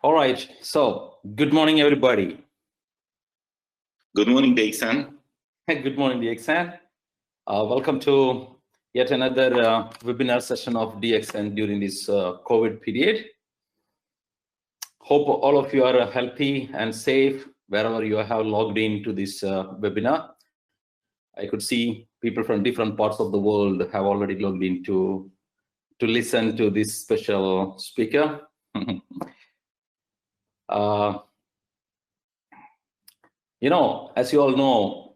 All right, so good morning, everybody. Good morning, DXN. Good morning, DXN. Welcome to yet another webinar session of DXN during this COVID period. Hope all of you are healthy and safe wherever you have logged into this webinar. I could see people from different parts of the world have already logged in to listen to this special speaker. You know, as you all know,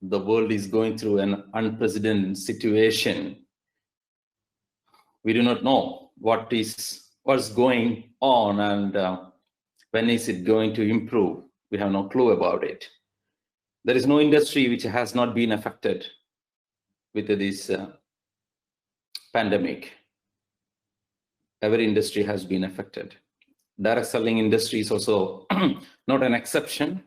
the world is going through an unprecedented situation. We do not know what's going on and when is it going to improve. We have no clue about it. There is no industry which has not been affected with this pandemic. Every industry has been affected. Direct selling industry is also not an exception.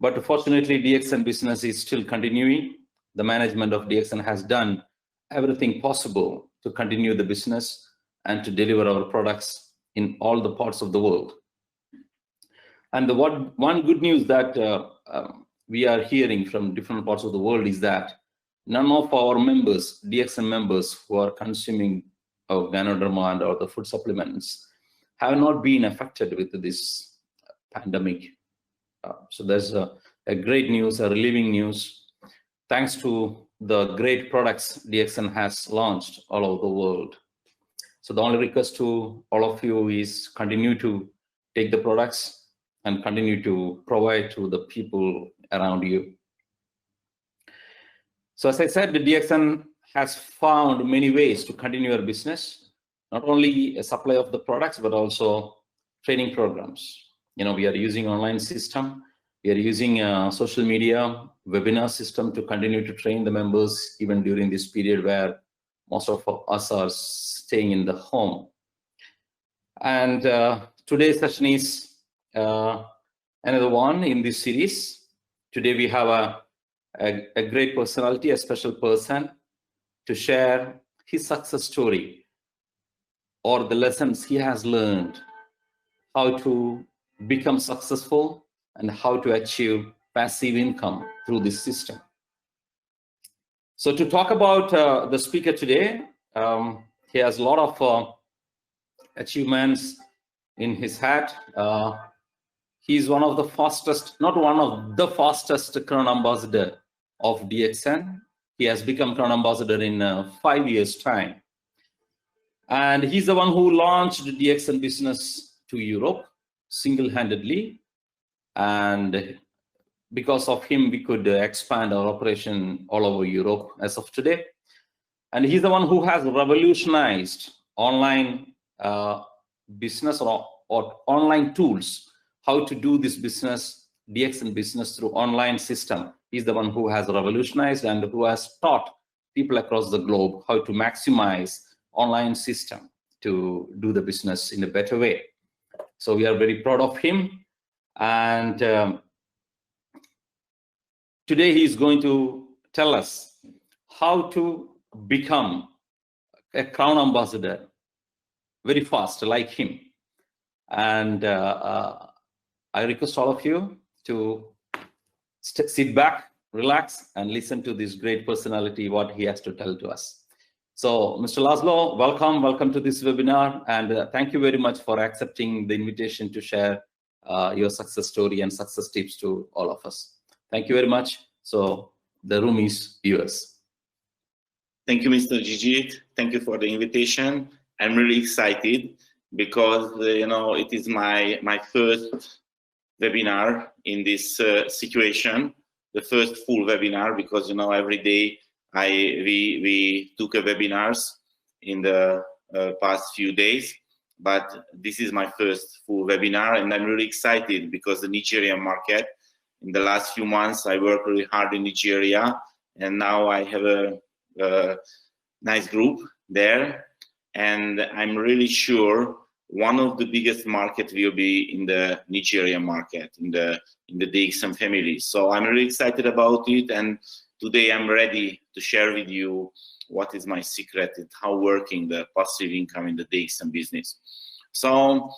But fortunately, DXN business is still continuing. The management of DXN has done everything possible to continue the business and to deliver our products in all the parts of the world. And the one good news that we are hearing from different parts of the world is that none of our members, DXN members who are consuming our Ganoderma and other food supplements have not been affected with this pandemic. So there's a great news, a relieving news, thanks to the great products DXN has launched all over the world. So the only request to all of you is continue to take the products and continue to provide to the people around you. So as I said, the DXN has found many ways to continue our business, not only a supply of the products, but also training programs. You know, we are using online system. We are using social media, webinar system to continue to train the members even during this period where most of us are staying in the home. And today's session is another one in this series. Today we have a great personality, a special person to share his success story or the lessons he has learned, how to become successful and how to achieve passive income through this system. So to talk about the speaker today, he has a lot of achievements in his hat. He's one of the fastest, not one of the fastest Crown Ambassador of DXN. He has become Crown Ambassador in 5 years' time. And he's the one who launched the DXN business to Europe single-handedly. And because of him, we could expand our operation all over Europe as of today. And he's the one who has revolutionized online business or online tools, how to do this business, DXN business through online system. He's the one who has revolutionized and who has taught people across the globe how to maximize online system to do the business in a better way. So we are very proud of him. And today he's going to tell us how to become a Crown Ambassador very fast, like him. And I request all of you to sit back, relax, and listen to this great personality, what he has to tell to us. So, Mr. LASZLO, welcome to this webinar, and thank you very much for accepting the invitation to share your success story and success tips to all of us. Thank you very much. So, the room is yours. Thank you, Mr. Gigi. Thank you for the invitation. I'm really excited because you know, it is my first webinar in this situation, the first full webinar, because you know, every day we took webinars in the past few days, but this is my first full webinar, and I'm really excited because the Nigerian market, in the last few months I worked really hard in Nigeria, and now I have a nice group there, and I'm really sure one of the biggest market will be in the Nigerian market, in the DXN family. So I'm really excited about it, and today I'm ready to share with you what is my secret and how working the passive income in the DXN business. So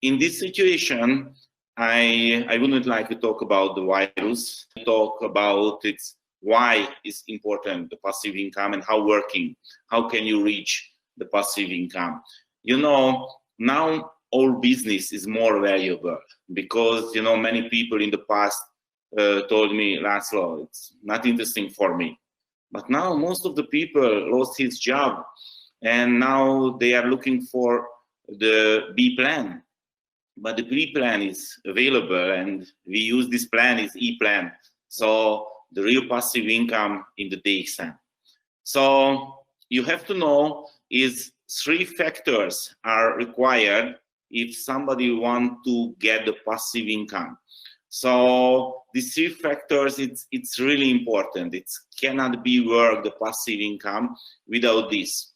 in this situation, I wouldn't like to talk about the virus, talk about its why is important, the passive income, and how can you reach the passive income. You know, now our business is more valuable because, you know, many people in the past told me, Laszlo, it's not interesting for me. But now most of the people lost his job and now they are looking for the B plan. But the B plan is available and we use this plan is E plan. So the real passive income in the DXN. So you have to know is 3 factors are required if somebody want to get the passive income. So these 3 factors, it's really important. It cannot be work, the passive income, without this.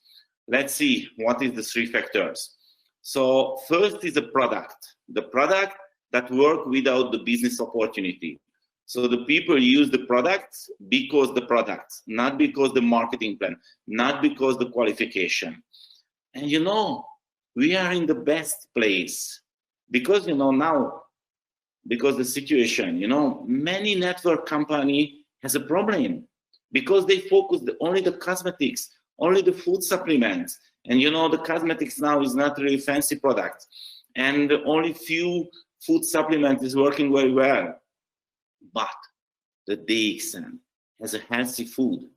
Let's see what is the 3 factors. So first is the product that work without the business opportunity. So the people use the products because the products, not because the marketing plan, not because the qualification. And you know, we are in the best place because, you know, now, because the situation, you know, many network company has a problem because they focus only the cosmetics, only the food supplements. And you know, the cosmetics now is not really fancy product. And only few food supplements is working very well. But the DXN has a healthy food.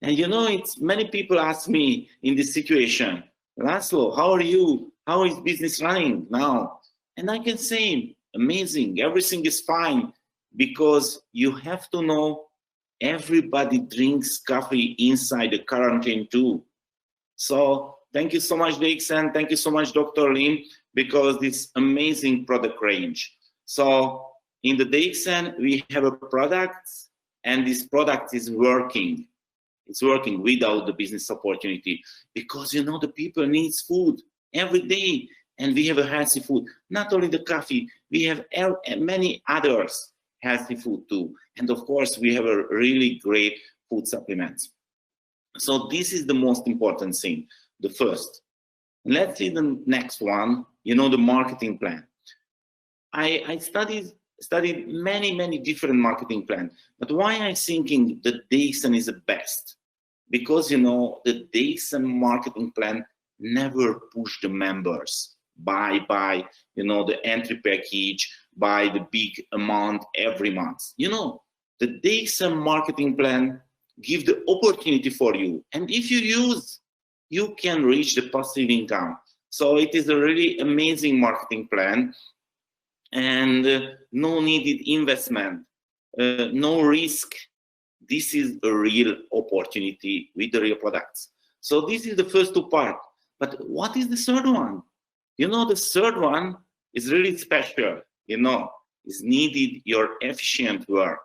And you know, it's many people ask me in this situation, Laszlo, how are you? How is business running now? And I can say, amazing, everything is fine, because you have to know everybody drinks coffee inside the quarantine too. So thank you so much, DXN. Thank you so much, Dr. Lim, because this amazing product range. So in the DXN, we have a product, and this product is working. It's working without the business opportunity, because you know the people needs food every day, and we have a healthy food. Not only the coffee, we have many others healthy food too, and of course we have a really great food supplements. So this is the most important thing, the first. Let's see the next one. You know, the marketing plan. I studied many different marketing plans, but why I'm thinking the DXN is the best? Because you know, the DXN marketing plan never push the members buy you know, the entry package, buy the big amount every month. You know, the DXN marketing plan give the opportunity for you, and if you use, you can reach the passive income. So it is a really amazing marketing plan, and no needed investment, no risk. This is a real opportunity with the real products. So this is the first 2 parts. But what is the third one? You know, the third one is really special. You know, is needed your efficient work.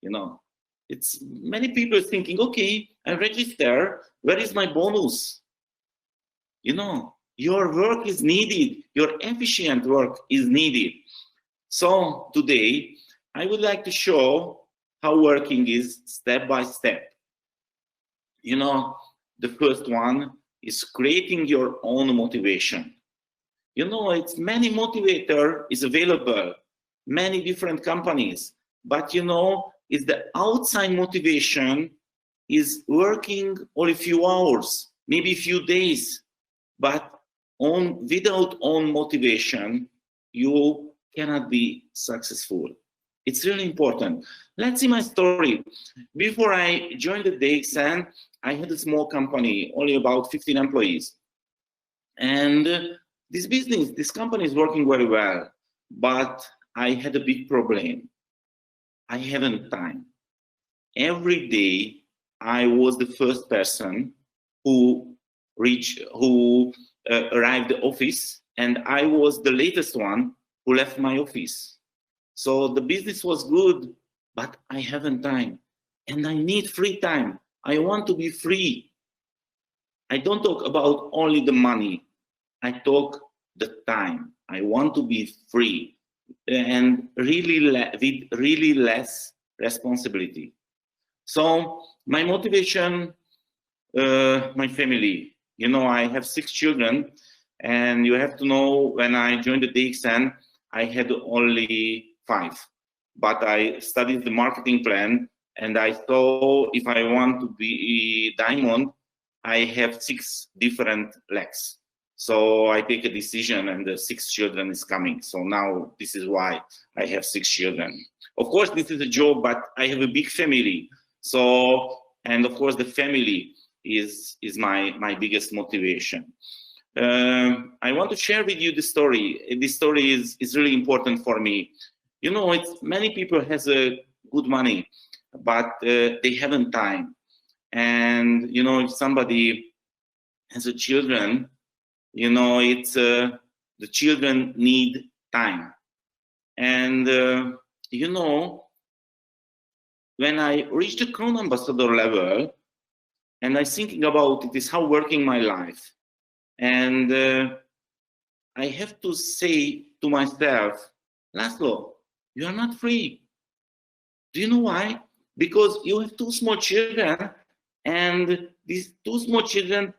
You know, it's many people thinking, okay, I register, where is my bonus? You know, your work is needed, your efficient work is needed. So today, I would like to show how working is step by step. You know, the first one is creating your own motivation. You know, it's many motivator is available, many different companies, but you know, is the outside motivation is working only a few hours, maybe a few days, but without own motivation, you cannot be successful. It's really important. Let's see my story. Before I joined the DXN, I had a small company, only about 15 employees. And this company is working very well, but I had a big problem. I haven't time. Every day, I was the first person who arrived the office, and I was the latest one who left my office. So the business was good, but I haven't time, and I need free time. I want to be free. I don't talk about only the money. I talk the time. I want to be free and with really less responsibility. So my motivation, my family. You know, I have 6 children, And you have to know, when I joined the DXN, I had only 5. But I studied the marketing plan, and I saw if I want to be diamond, I have 6 different legs. So I take a decision, and the 6 children is coming. So now this is why I have 6 children. Of course, this is a job, but I have a big family. So, and of course, the family is my biggest motivation. I want to share with you the story. This story is really important for me. You know, it's many people has a good money, but they haven't time. And you know, if somebody has a children, you know, it's the children need time. And you know, when I reached the Crown Ambassador level, and I thinking about it is how working my life, and I have to say to myself, Laszlo, you are not free. Do you know why? Because you have 2 small children, and these 2 small children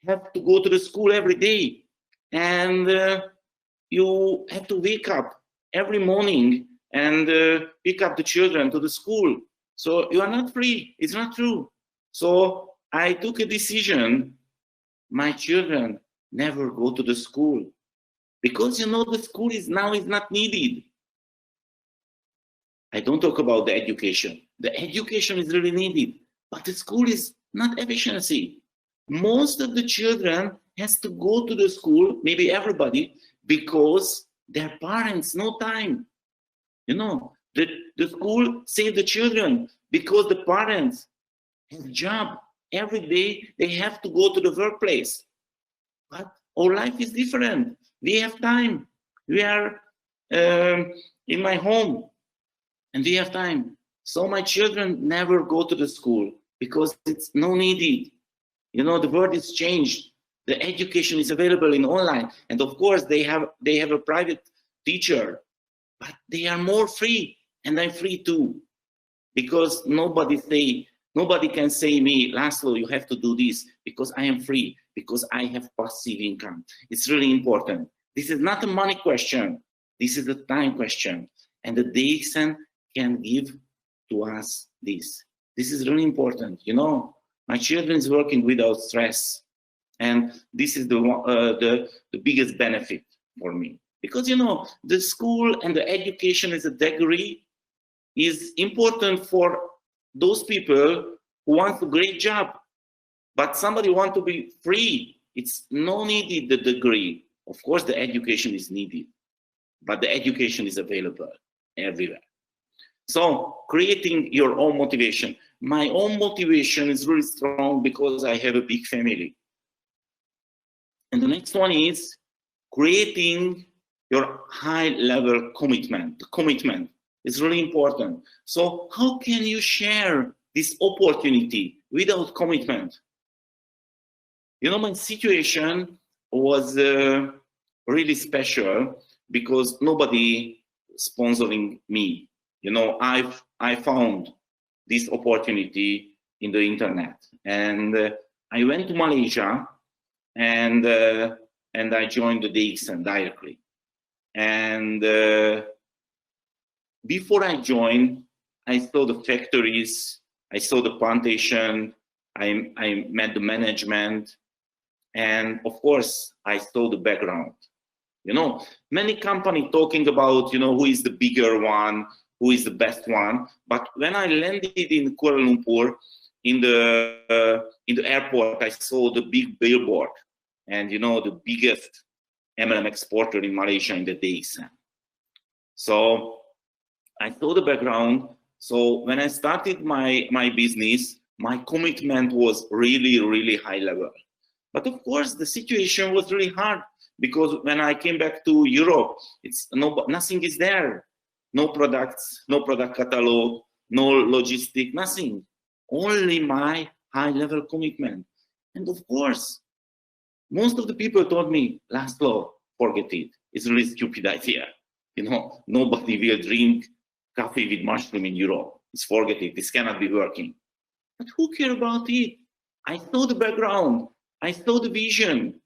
have to go to the school every day, and you have to wake up every morning and pick up the children to the school. So you are not free. It's not true. So I took a decision. My children never go to the school, because you know the school is not needed. I don't talk about the education. The education is really needed, but the school is not efficiency. Most of the children has to go to the school, maybe everybody, because their parents no time. You know, the school save the children because the parents have job. Every day they have to go to the workplace. But our life is different. We have time. We are in my home, and we have time. So my children never go to the school because it's no needed. You know, the world is changed. The education is available in online, and of course they have a private teacher, but they are more free, and I'm free too, because nobody can say me, Laszlo, you have to do this, because I am free, because I have passive income. It's really important. This is not a money question. This is a time question, and the DXN can give to us this. This is really important. You know, my children is working without stress, and this is the biggest benefit for me, because you know the school and the education as a degree is important for those people who want a great job, but somebody want to be free. It's no needed the degree. Of course, the education is needed, but the education is available everywhere. So creating your own motivation. My own motivation is really strong because I have a big family. And the next one is creating your high-level commitment. The commitment is really important. So how can you share this opportunity without commitment? You know, my situation was really special because nobody sponsoring me. You know, I found this opportunity in the internet, and I went to Malaysia, and I joined the DXN directly. And before I joined, I saw the factories, I saw the plantation, I met the management, and of course, I saw the background. You know, many companies talking about, you know, who is the bigger one, who is the best one. But when I landed in Kuala Lumpur, in the airport, I saw the big billboard, and you know, the biggest MLM exporter in Malaysia in the DXN. So I saw the background. So when I started my business, my commitment was really, really high level. But of course, the situation was really hard, because when I came back to Europe, nothing is there. No products, no product catalog, no logistic, nothing. Only my high-level commitment. And of course, most of the people told me, Laszlo, forget it. It's a really stupid idea. You know, nobody will drink coffee with mushroom in Europe. It's forget it. This cannot be working. But who cares about it? I saw the background. I saw the vision.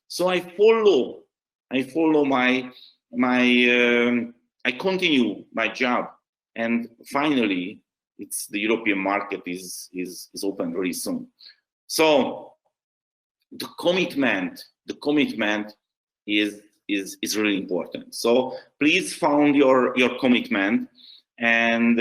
So I follow I continue my job, and finally, the European market is open very soon. So the commitment is really important. So please found your commitment and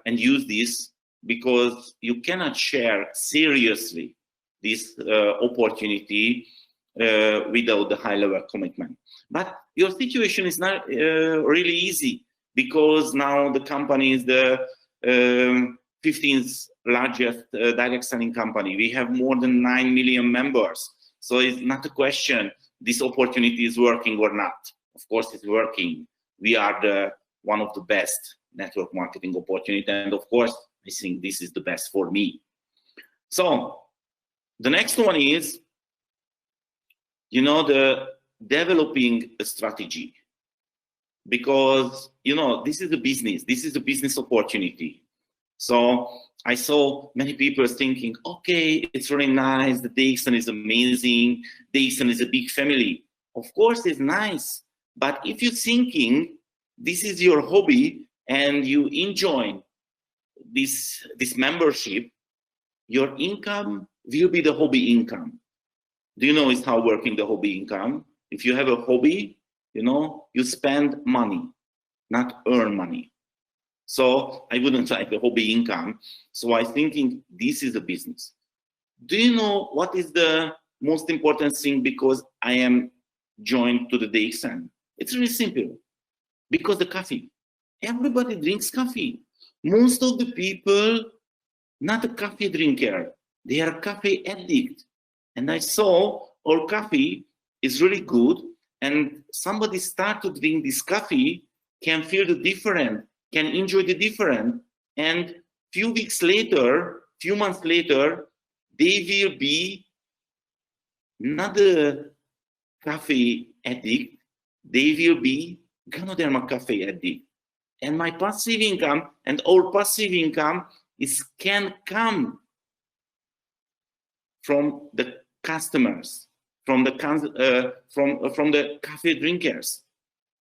use this, because you cannot share seriously this opportunity without the high level commitment. But your situation is not really easy, because now the company is the 15th largest direct selling company. We have more than 9 million members. So it's not a question this opportunity is working or not. Of course it's working. We are one of the best network marketing opportunity, and of course I think this is the best for me. So the next one is, the developing a strategy, because this is a business opportunity. So I saw many people thinking, okay, it's really nice, the DXN is amazing, DXN is a big family. Of course it's nice, but if you're thinking this is your hobby and you enjoy this membership, your income will be the hobby income. Do you know it's how working the hobby income? If you have a hobby, you spend money, not earn money. So I wouldn't like the hobby income. So I'm thinking this is a business. Do you know what is the most important thing because I am joined to the DXN? It's really simple. Because the coffee. Everybody drinks coffee. Most of the people, not a coffee drinker, they are coffee addict. And I saw our coffee is really good, and somebody start to drink this coffee can feel the difference, can enjoy the difference, and few months later, they will be not a coffee addict, they will be Ganoderma coffee addict. And my passive income and our passive income can come from the customers, from the coffee drinkers.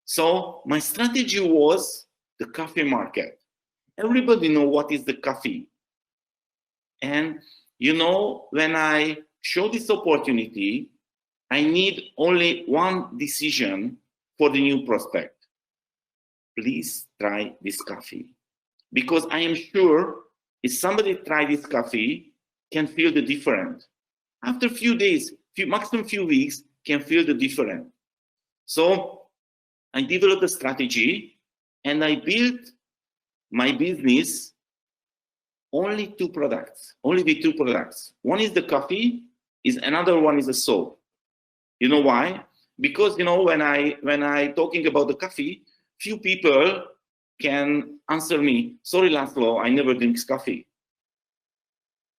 So my strategy was the coffee market. Everybody know what is the coffee. And when I show this opportunity, I need only one decision for the new prospect. Please try this coffee. Because I am sure if somebody try this coffee, can feel the difference. After a few days, maximum few weeks, can feel the difference. So I developed a strategy and I built my business only with two products. One is the coffee, another one is a soap. You know why? Because when I talking about the coffee, few people can answer me, sorry Laszlo, I never drink coffee.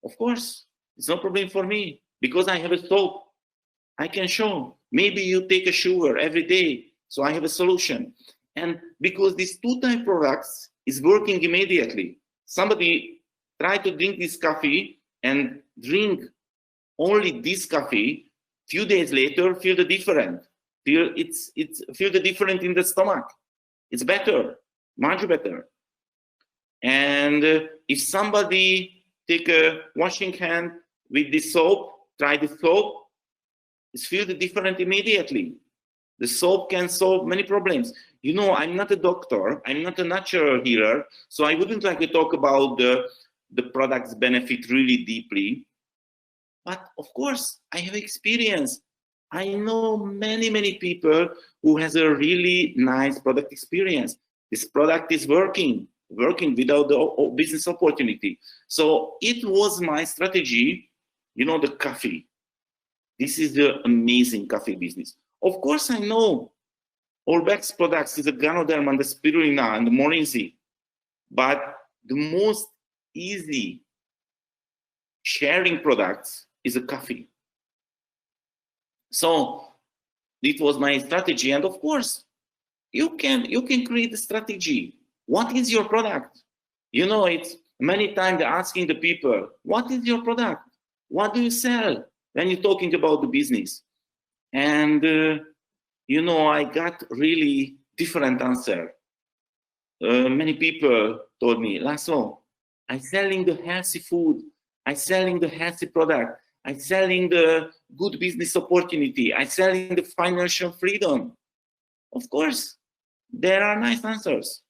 Of course, it's no problem for me because I have a soap. I can show. Maybe you take a shower every day, so I have a solution. And because these two type products is working immediately. Somebody try to drink this coffee and drink only this coffee. Few days later, feel the difference. Feel the difference in the stomach. It's better, much better. And if somebody take a washing hand with the soap, try the soap, it's feel the difference immediately. The soap can solve many problems. I'm not a doctor, I'm not a natural healer, so I wouldn't like to talk about the product's benefit really deeply. But of course, I have experience. I know many people who has a really nice product experience. This product is working without the business opportunity. So it was my strategy, the coffee. This is the amazing coffee business. Of course, I know all best products is the Ganoderma and the Spirulina and the Morinzi, but the most easy sharing products is a coffee. So it was my strategy, and of course, you can create a strategy. What is your product? It's many times asking the people, what is your product? What do you sell when you're talking about the business? And, you know, I got really different answer. Many people told me, LASZLO, I'm selling the healthy food. I'm selling the healthy product. I'm selling the good business opportunity. I'm selling the financial freedom. Of course, there are nice answers,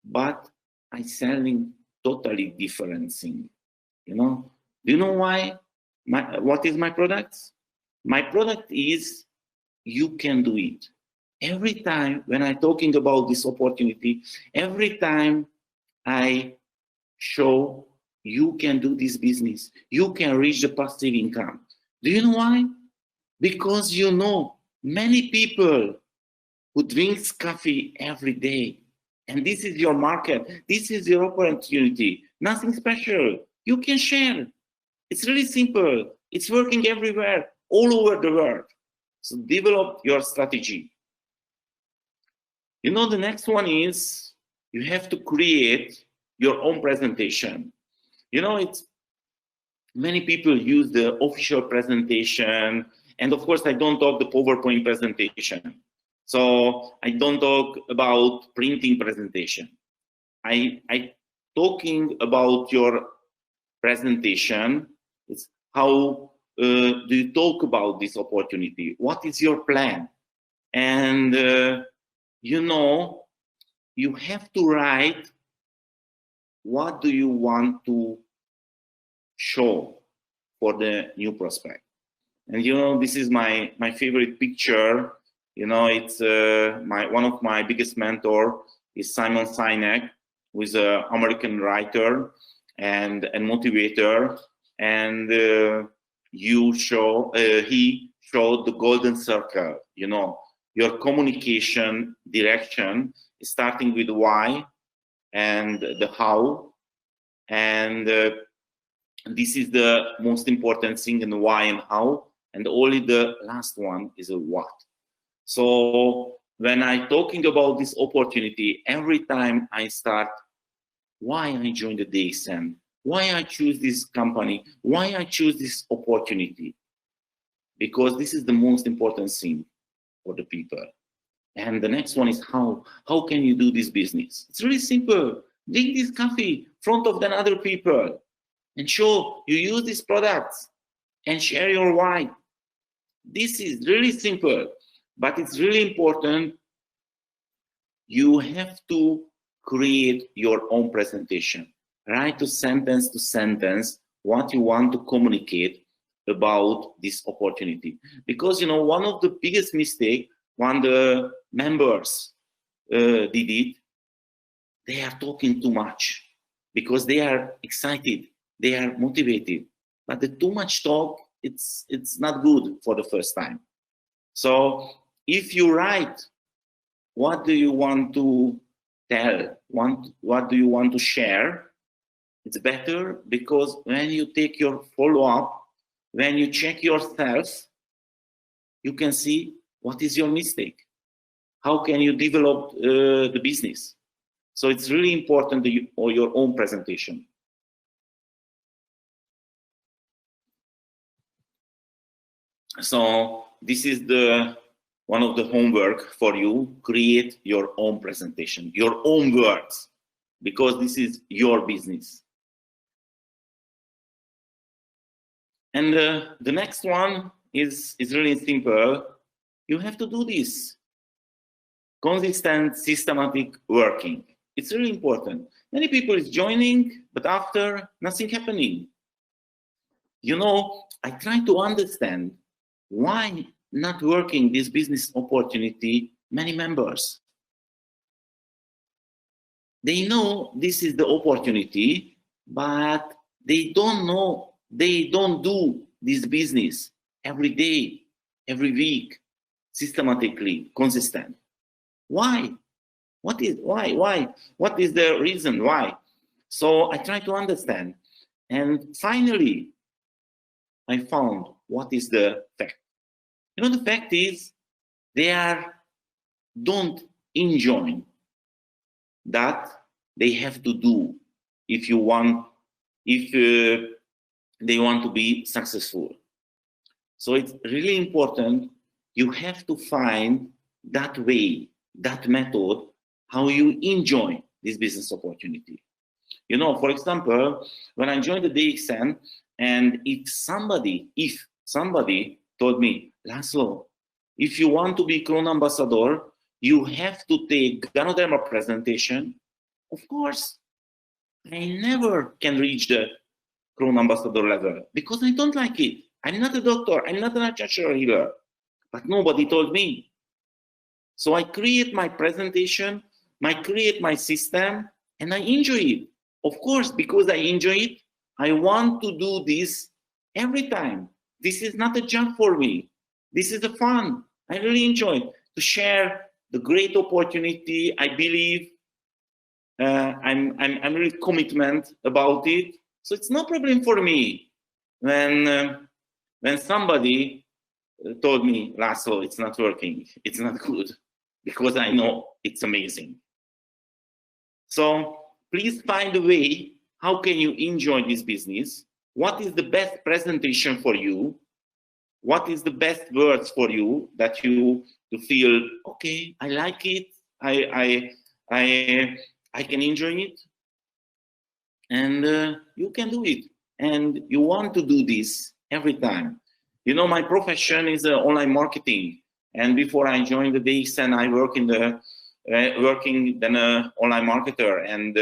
but I'm selling totally different thing. You know, do you know why? What is my product? My product is you can do it. Every time when I'm talking about this opportunity, every time I show you can do this business, you can reach the passive income. Do you know why? Because you know many people who drinks coffee every day, and this is your market, this is your opportunity, nothing special. You can share. It's really simple. It's working everywhere, all over the world. So develop your strategy. You know, the next one is you have to create your own presentation. You know, it's many people use the official presentation, and of course I don't talk the PowerPoint presentation. So I don't talk about printing presentation. I talking about your presentation. It's how do you talk about this opportunity? What is your plan? And you know, you have to write what do you want to show for the new prospect. And you know, this is my favorite picture. You know, it's one of my biggest mentor is Simon Sinek, who is an American writer and motivator. And he showed the golden circle. You know, your communication direction is starting with why and the how, and this is the most important thing in the why and how, and only the last one is a what. So when I'm talking about this opportunity, every time I start, why I joined the DXN, why I choose this company, why I choose this opportunity, because this is the most important thing for the people. And the next one is how can you do this business? It's really simple. Drink this coffee in front of the other people and show you use these products and share your why. This is really simple, but it's really important. You have to create your own presentation. Write to sentence what you want to communicate about this opportunity. Because, you know, one of the biggest mistakes when the members did it, they are talking too much because they are excited, they are motivated, but the too much talk, it's not good for the first time. So if you write, what do you want to tell, what do you want to share, it's better, because when you take your follow-up, when you check yourself, you can see what is your mistake. How can you develop the business? So it's really important that you, or your own presentation. So this is one of the homework for you. Create your own presentation, your own words, because this is your business. And the next one is really simple. You have to do this. Consistent, systematic working. It's really important. Many people is joining, but after, nothing happening. You know, I try to understand why not working this business opportunity, many members. They know this is the opportunity, but they don't know, they don't do this business every day, every week, systematically, consistent. Why? What is why? What is the reason why? So I try to understand, and finally, I found what is the fact. You know, the fact is they don't enjoy that they have to do if they want to be successful. So it's really important you have to find that way, that method, how you enjoy this business opportunity. You know, for example, when I joined the DXN, and if somebody told me, Laszlo, if you want to be Crown Ambassador, you have to take Ganoderma presentation. Of course, I never can reach the Crown Ambassador level because I don't like it. I'm not a doctor, I'm not a natural healer, but nobody told me. So I create my presentation, I create my system, and I enjoy it. Of course, because I enjoy it, I want to do this every time. This is not a job for me. This is the fun. I really enjoy to share the great opportunity. I believe I'm really commitment about it. So it's no problem for me when somebody told me, Laszlo, it's not working, it's not good, because I know it's amazing. So please find a way, how can you enjoy this business? What is the best presentation for you? What is the best words for you that you feel, okay, I like it, I can enjoy it, and you can do it. And you want to do this every time. You know, my profession is online marketing. And before I joined the DXN, I work in the working then an online marketer. And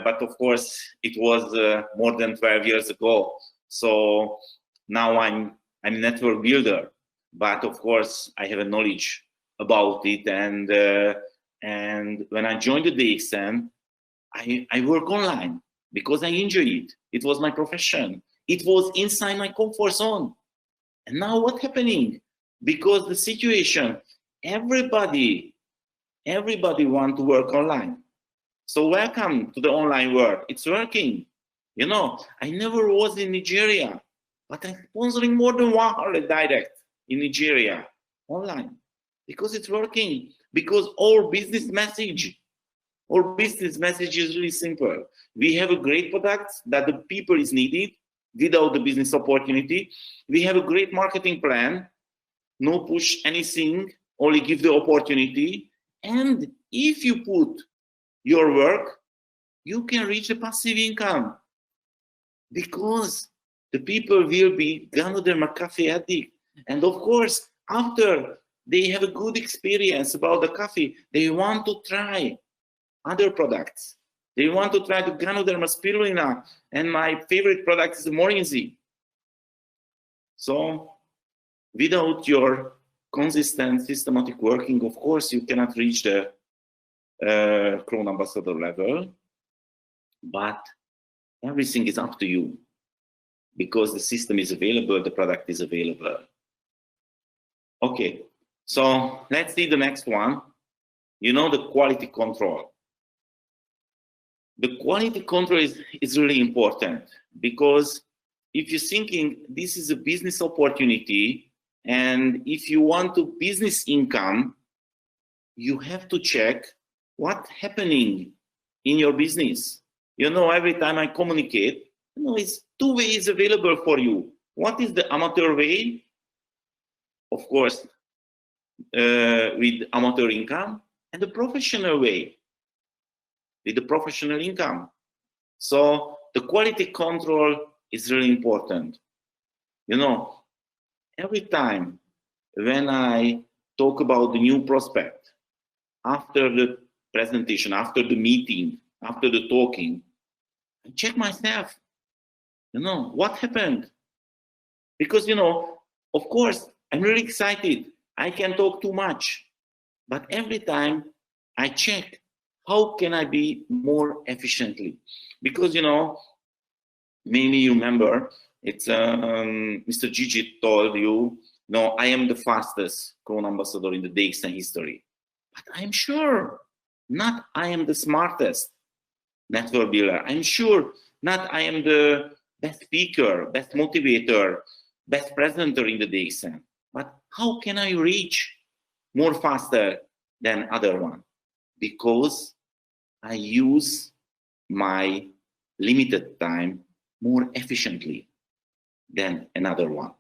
but of course, it was more than 12 years ago. So now I'm a network builder. But of course, I have a knowledge about it. And when I joined the DXN, I work online because I enjoy it. It was my profession. It was inside my comfort zone. And now what's happening? Because the situation, everybody want to work online. So welcome to the online world. It's working. You know, I never was in Nigeria, but I'm sponsoring more than 100 direct in Nigeria online because it's working. Because our business message is really simple. We have a great product that the people is needed without the business opportunity. We have a great marketing plan, no push anything, only give the opportunity. And if you put your work, you can reach a passive income because the people will be Ganoderma coffee addict. And of course, after they have a good experience about the coffee, they want to try other products. They want to try the Ganoderma spirulina, and my favorite product is the Morinzi. So without your consistent, systematic working, of course, you cannot reach the Crown Ambassador level, but everything is up to you because the system is available, the product is available. Okay, so let's see the next one. You know, the quality control. The quality control is really important because if you're thinking this is a business opportunity and if you want to business income, you have to check what's happening in your business. You know, every time I communicate, you know, it's two ways available for you. What is the amateur way? Of course, with amateur income, and the professional way with the professional income. So the quality control is really important. You know, every time when I talk about the new prospect, after the presentation, after the meeting, after the talking, I check myself, you know, what happened? Because, you know, of course, I'm really excited. I can talk too much. But every time I check, how can I be more efficiently? Because, you know, maybe you remember, it's Mr. Gigi told you, no, I am the fastest Crown Ambassador in the DXN history. But I'm sure not I am the smartest network builder. I'm sure not I am the best speaker, best motivator, best presenter in the DXN. But how can I reach more faster than other one? Because I use my limited time more efficiently than another one.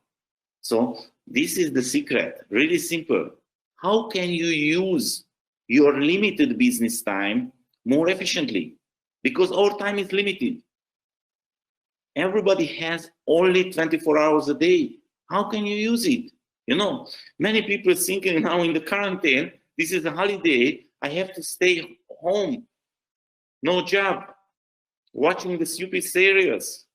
So this is the secret, really simple. How can you use your limited business time more efficiently? Because our time is limited. Everybody has only 24 hours a day. How can you use it? You know, many people thinking now in the quarantine, this is a holiday, I have to stay home, no job, watching the stupid series.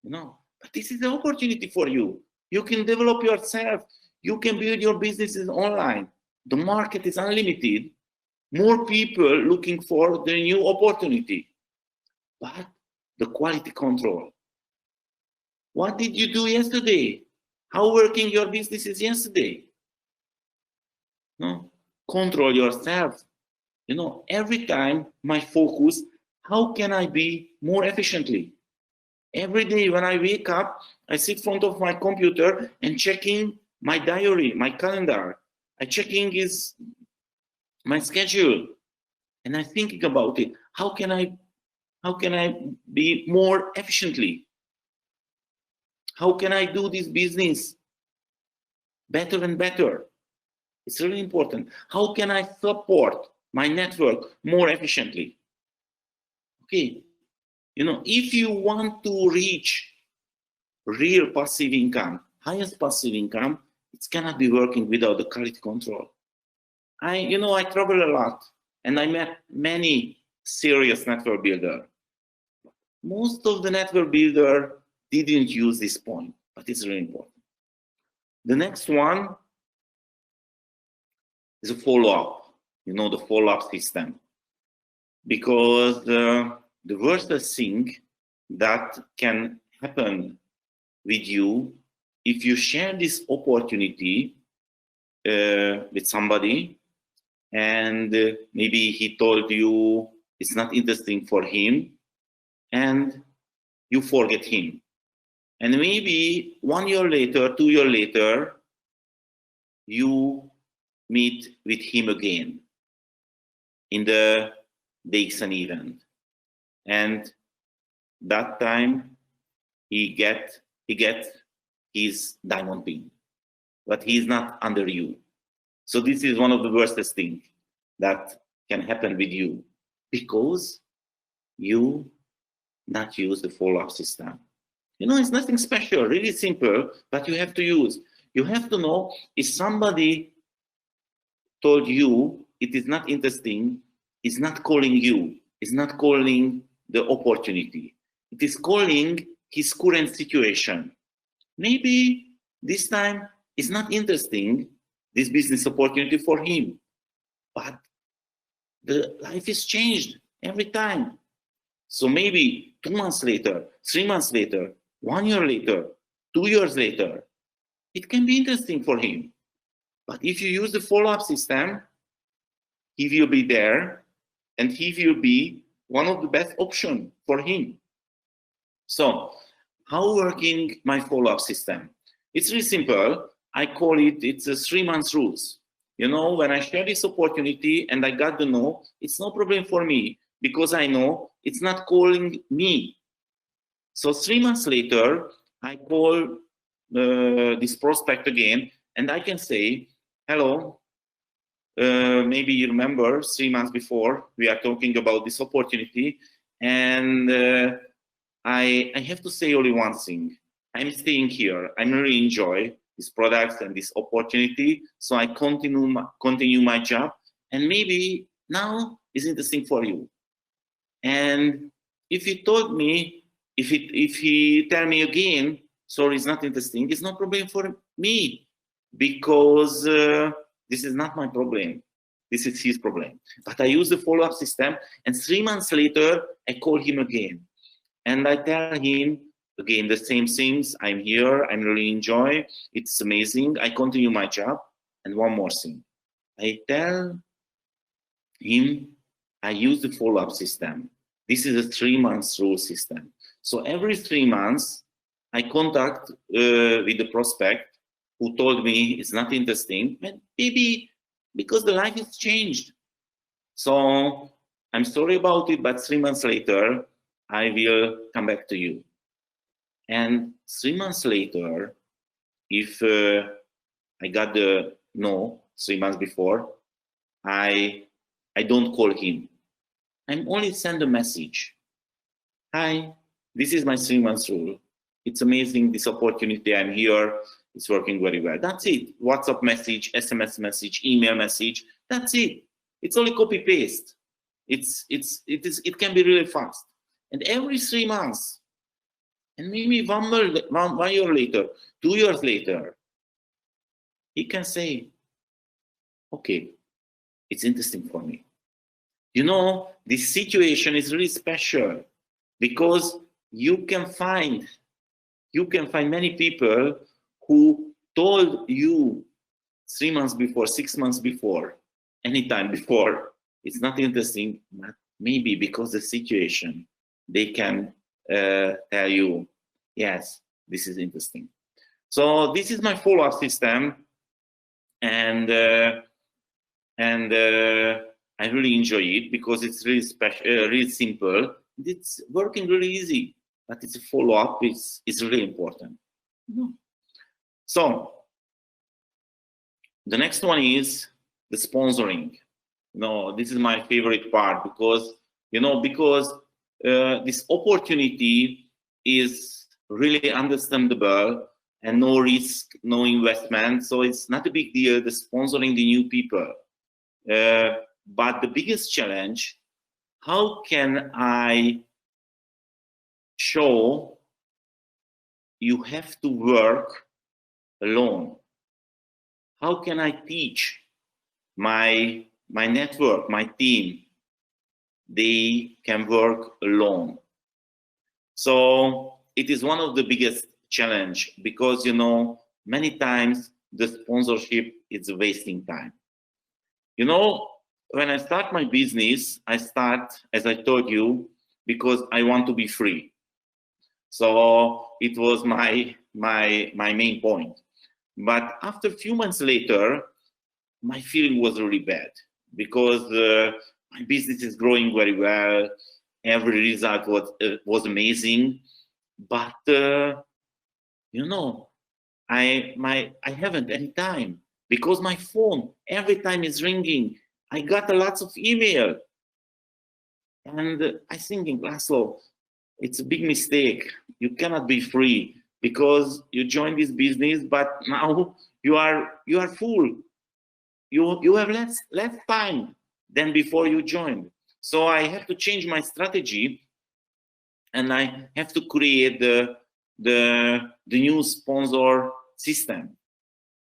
You know, but this is the opportunity for you. You can develop yourself. You can build your businesses online. The market is unlimited. More people looking for the new opportunity. But the quality control. What did you do yesterday? How working your business is yesterday? No? Control yourself. You know, every time my focus, how can I be more efficiently? Every day when I wake up, I sit in front of my computer and checking my diary, my calendar. I checking is my schedule, and I'm thinking about it. How can I be more efficiently? How can I do this business better and better? It's really important. How can I support my network more efficiently? Okay, you know, if you want to reach real passive income, highest passive income, it's cannot be working without the quality control. I travel a lot and I met many serious network builder. Most of the network builder didn't use this point, but it's really important. The next one is a follow-up, the follow-up system. Because the worst thing that can happen with you, if you share this opportunity with somebody and maybe he told you it's not interesting for him and you forget him. And maybe 1 year later, 2 years later, you meet with him again in the DXN event. And that time he gets his diamond pin, but he's not under you. So this is one of the worst things that can happen with you because you not use the follow-up system. It's nothing special, really simple, but you have to use. You have to know if somebody told you it is not interesting, it's not calling you, it's not calling the opportunity. It is calling his current situation. Maybe this time it's not interesting, this business opportunity for him, but the life is changed every time. So maybe 2 months later, 3 months later, 1 year later, 2 years later, it can be interesting for him. But if you use the follow-up system, he will be there and he will be one of the best options for him. So how working my follow-up system? It's really simple. I call it's a 3 months rules. When I share this opportunity and I got the no, it's no problem for me because I know it's not calling me. So 3 months later, I call this prospect again and I can say, hello, maybe you remember 3 months before we are talking about this opportunity and I have to say only one thing. I'm staying here. I really enjoy these products and this opportunity. So I continue my job and maybe now is interesting for you. And if he told me, if he tell me again, sorry, it's not interesting, it's no problem for me because this is not my problem. This is his problem. But I use the follow-up system and 3 months later, I call him again. And I tell him, again, the same things. I'm here. I'm really enjoy. It's amazing. I continue my job. And one more thing. I tell him I use the follow-up system. This is a 3 months rule system. So every 3 months, I contact with the prospect who told me it's not interesting, and maybe because the life has changed. So I'm sorry about it, but 3 months later, I will come back to you. And 3 months later, if I got the no 3 months before, I don't call him. I'm only send a message. Hi, this is my 3 months rule. It's amazing, this opportunity, I'm here, it's working very well. That's it. WhatsApp message, SMS message, email message, that's it. It's only copy paste. It can be really fast. And every 3 months, and maybe one year later, 2 years later, he can say, okay, it's interesting for me. You know, this situation is really special because you can find many people who told you 3 months before, 6 months before, anytime before, it's not interesting, but maybe because the situation, they can tell you, yes, this is interesting. So this is my follow-up system, and I really enjoy it because it's really special, really simple. It's working really easy, but it's a follow-up. It's really important. So the next one is the sponsoring. This is my favorite part because this opportunity is really understandable and no risk, no investment. So it's not a big deal, the sponsoring the new people. But the biggest challenge, how can I show you have to work alone? How can I teach my network, my team, they can work alone? So it is one of the biggest challenge because, many times the sponsorship is wasting time. When I start my business, I start, as I told you, because I want to be free. So it was my main point. But after a few months later, my feeling was really bad because my business is growing very well. Every result was amazing, but I haven't any time because my phone every time is ringing. I got lots of email, and I thinking, LASZLO, it's a big mistake. You cannot be free because you joined this business, but now you are full. You have less time than before you joined. So I have to change my strategy, and I have to create the new sponsor system.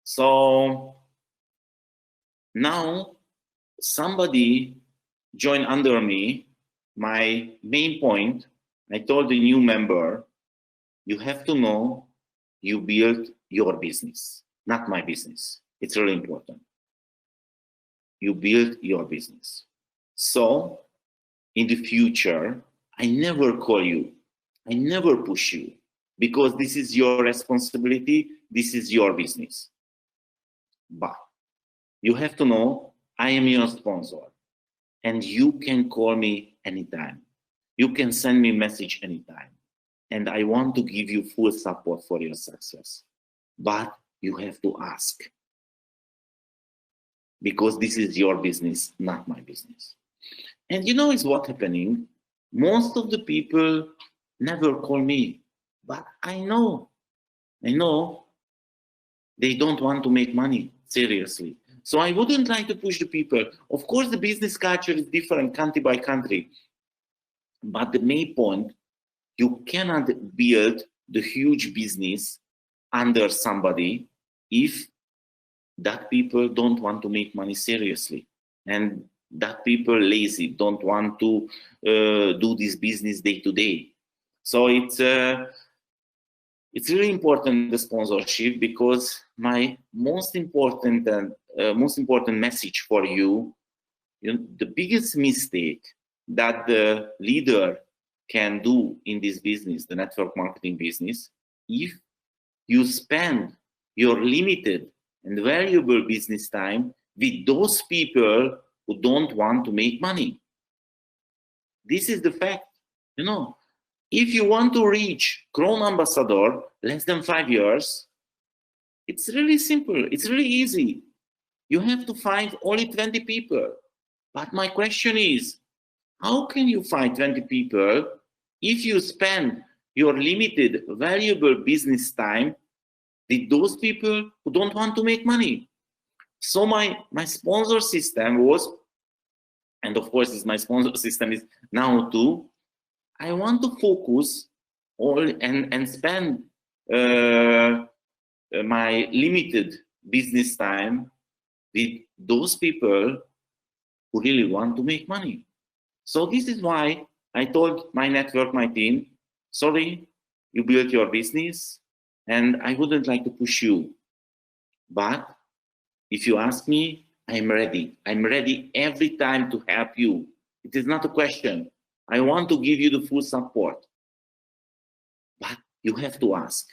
So now somebody joined under me. My main point, I told the new member, you have to know you build your business, not my business. It's really important. You build your business. So in the future, I never call you. I never push you because this is your responsibility. This is your business. But you have to know I am your sponsor and you can call me anytime. You can send me a message anytime. And I want to give you full support for your success. But you have to ask because this is your business, not my business. And it's what's happening. Most of the people never call me, but I know they don't want to make money, seriously. So I wouldn't like to push the people. Of course, the business culture is different country by country. But the main point, you cannot build the huge business under somebody if that people don't want to make money seriously. And that people lazy, don't want to do this business day to day. So it's really important, the sponsorship, because my most important message for you, the biggest mistake that the leader can do in this business, the network marketing business, if you spend your limited and valuable business time with those people who don't want to make money. This is the fact. If you want to reach Crown Ambassador less than 5 years, It's really simple. It's really easy. You have to find only 20 people. But my question is, how can you find 20 people if you spend your limited, valuable business time with those people who don't want to make money? So my sponsor system was, and of course my sponsor system is now too, I want to focus all and spend my limited business time with those people who really want to make money. So this is why I told my network, my team, sorry, you built your business and I wouldn't like to push you. But if you ask me, I'm ready. I'm ready every time to help you. It is not a question. I want to give you the full support. But you have to ask.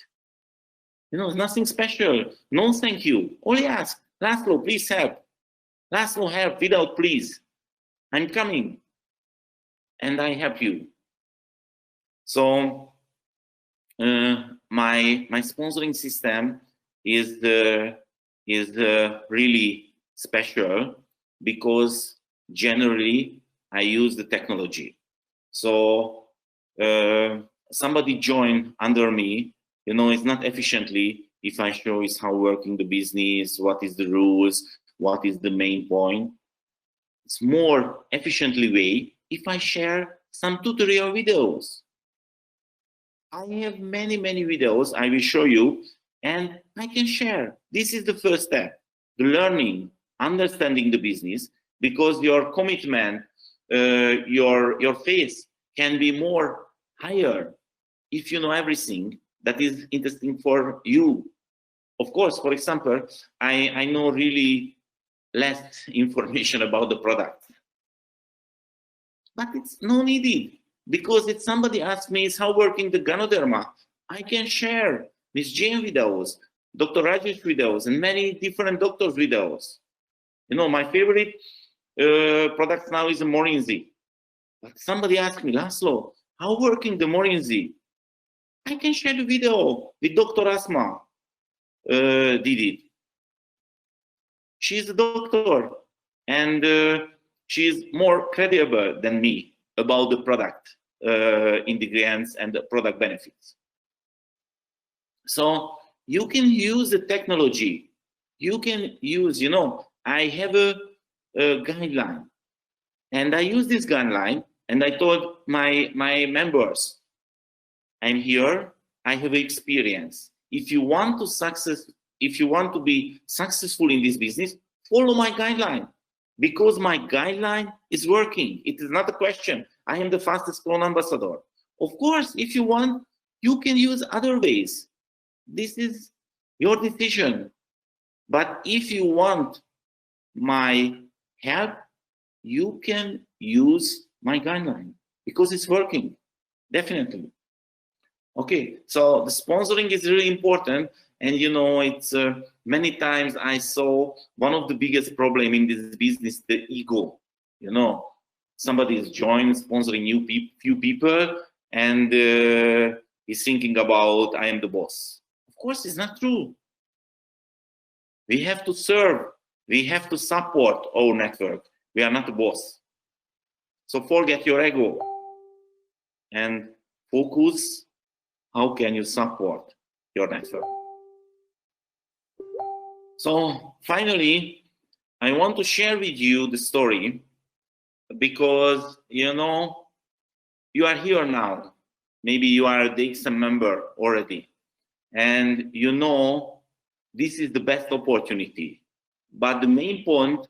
You know, nothing special. No, thank you. Only ask. LASZLO, please help. LASZLO, help without please. I'm coming. And I help you. So my sponsoring system is really special because generally I use the technology. So somebody join under me, you know, it's not efficiently if I show is how working the business, what is the rules, what is the main point. It's more efficiently way if I share some tutorial videos. I have many videos I will show you and I can share. This is the first step, the learning, understanding the business, because your commitment, your face can be more higher if you know everything that is interesting for you. Of course, for example, I know really less information about the product, but it's no needed, because if somebody asks me is how working the Ganoderma, I can share Miss Jane videos, Dr. Rajesh videos, and many different doctors videos. You know, my favorite product now is the Morinzi. But somebody asked me, LASZLO, how working the Morinzi? I can share the video with Dr. Asma did it. She's a doctor and she's more credible than me about the product ingredients and the product benefits. So you can use the technology. You can use, you know, I have a guideline, and I use this guideline, and I told my members, I'm here, I have experience. If you want to be successful in this business, follow my guideline, because my guideline is working. It is not a question. I am the fastest clone ambassador. Of course, if you want, you can use other ways. This is your decision. But if you want my help, you can use my guideline because it's working, definitely. Okay, so the sponsoring is really important. And you know, it's many times I saw one of the biggest problem in this business, the ego. You know, somebody is joining, sponsoring few people, and is thinking about I am the boss. Of course, it's not true. We have to serve. We have to support our network. We are not the boss. So forget your ego and focus. How can you support your network? So finally, I want to share with you the story, because you know, you are here now. Maybe you are a DXN member already, and you know this is the best opportunity. But the main point,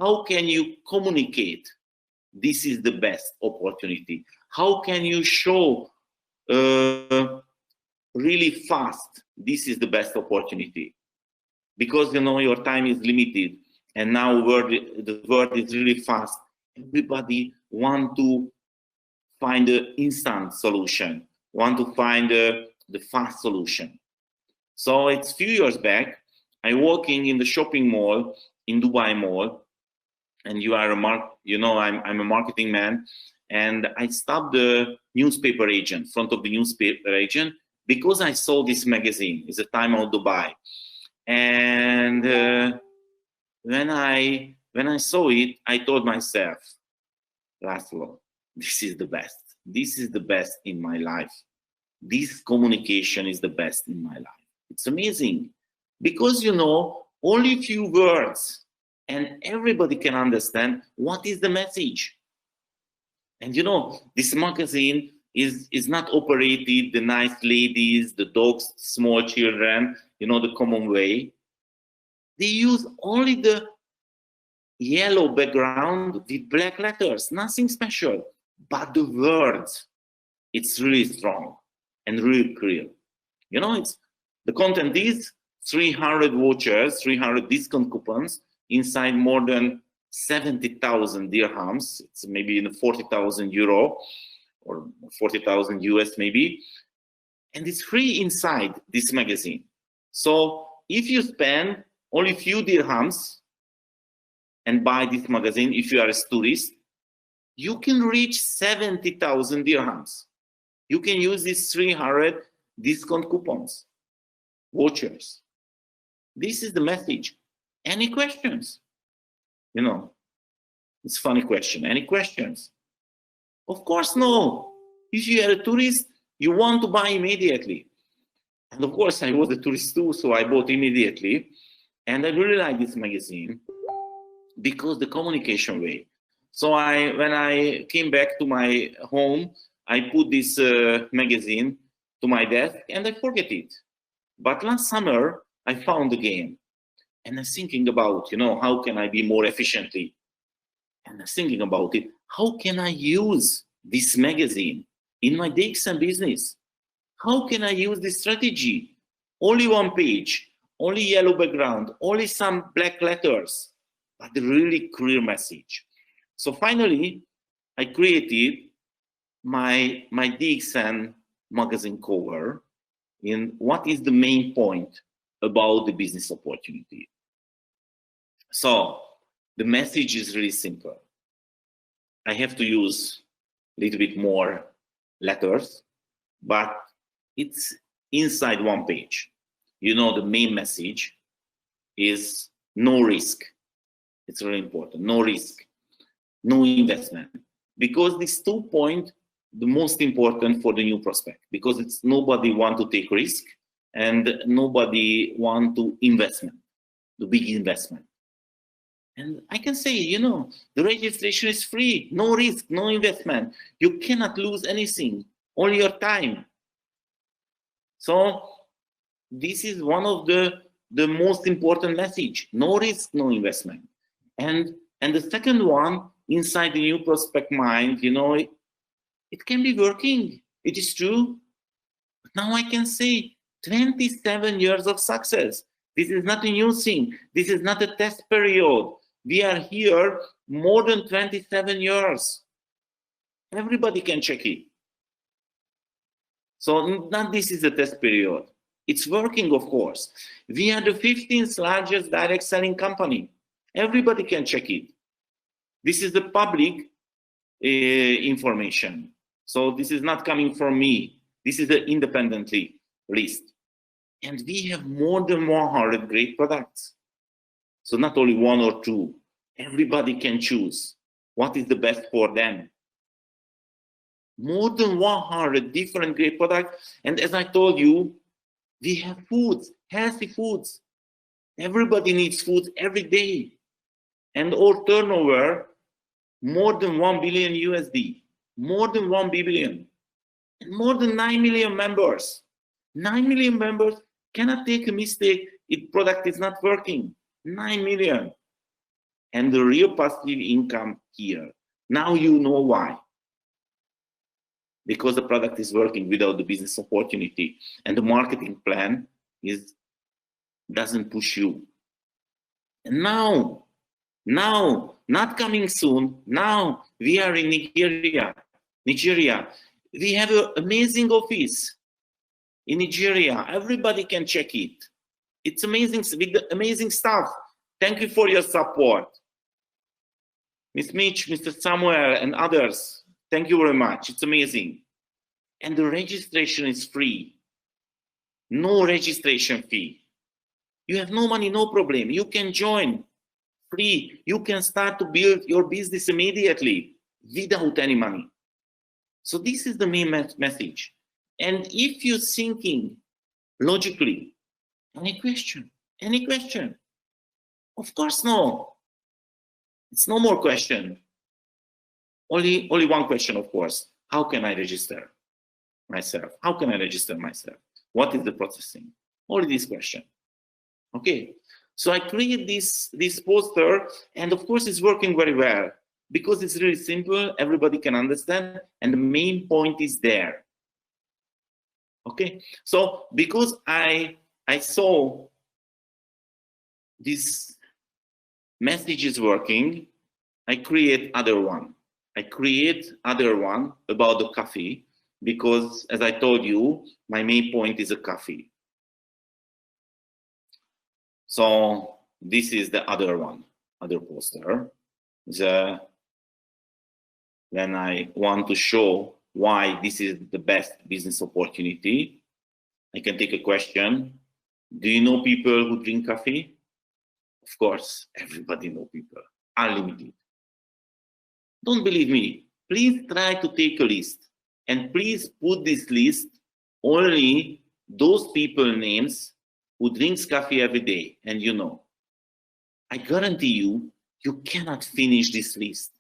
how can you communicate this is the best opportunity? How can you show really fast this is the best opportunity? Because you know your time is limited, and now the world is really fast. Everybody want to find an instant solution, want to find the fast solution. So it's a few years back, I walking in the shopping mall in Dubai Mall, and I'm a marketing man, and I stopped the newspaper agent, front of the newspaper agent, because I saw this magazine. It's a Time Out Dubai. And when I saw it, I told myself, Laszlo, this is the best. This is the best in my life. This communication is the best in my life. It's amazing because, you know, only few words and everybody can understand what is the message. And, you know, this magazine is not operated, the nice ladies, the dogs, small children, you know, the common way. They use only the yellow background with black letters, nothing special, but the words, it's really strong and really clear. You know, it's the content is 300 vouchers, 300 discount coupons inside more than 70,000 dirhams. It's maybe in 40,000 euro or 40,000 US maybe. And it's free inside this magazine. So if you spend only a few dirhams and buy this magazine, if you are a tourist, you can reach 70,000 dirhams. You can use these 300 discount coupons, vouchers. This is the message. Any questions? You know, it's a funny question. Any questions? Of course, no. If you are a tourist, you want to buy immediately. And of course, I was a tourist too, so I bought immediately. And I really like this magazine because the communication way. So when I came back to my home, I put this magazine to my desk and I forget it. But last summer, I found the game. And I'm thinking about, you know, how can I be more efficiently? And I'm thinking about it, how can I use this magazine in my DXN business? How can I use this strategy? Only one page, only yellow background, only some black letters, but a really clear message. So finally, I created my DXN magazine cover in what is the main point about the business opportunity. So the message is really simple. I have to use a little bit more letters, but it's inside one page. You know, the main message is no risk. It's really important. No risk, no investment. Because these 2 points, the most important for the new prospect, because it's nobody want to take risk and nobody want to investment, the big investment. And I can say, you know, the registration is free, no risk, no investment. You cannot lose anything, only your time. So this is one of the most important message, no risk, no investment. And the second one, inside the new prospect mind, you know, it can be working, it is true. But now I can say 27 years of success. This is not a new thing. This is not a test period. We are here more than 27 years. Everybody can check it. So not this is a test period. It's working, of course. We are the 15th largest direct selling company. Everybody can check it. This is the public information. So this is not coming from me. This is the independently list. And we have more than 100 great products. So not only one or two. Everybody can choose what is the best for them. More than 100 different great products. And as I told you, we have foods, healthy foods. Everybody needs food every day. And our turnover, more than 1 billion USD. More than 1 billion. And more than 9 million members. 9 million members cannot take a mistake if product is not working. 9 million. And the real passive income here. Now you know why. Because the product is working without the business opportunity. And the marketing plan doesn't push you. And now, not coming soon, now we are in Nigeria. We have an amazing office in Nigeria. Everybody can check it. It's amazing with the amazing stuff. Thank you for your support. Ms. Mitch, Mr. Samuel, and others, thank you very much. It's amazing. And the registration is free. No registration fee. You have no money, no problem. You can join free. You can start to build your business immediately without any money. So this is the main message. And if you're thinking logically, any question? Any question? Of course, no. It's no more question. Only one question, of course. How can I register myself? How can I register myself? What is the processing? Only this question. Okay. So I create this poster, and of course it's working very well because it's really simple. Everybody can understand, and the main point is there. Okay. So because I saw this message is working, I create other one. I create other one about the coffee because, as I told you, my main point is a coffee. So this is the other one, other poster. When I want to show why this is the best business opportunity, I can take a question. Do you know people who drink coffee? Of course, everybody knows people, unlimited. Don't believe me. Please try to take a list and please put this list only those people names who drinks coffee every day, and you know. I guarantee you, you cannot finish this list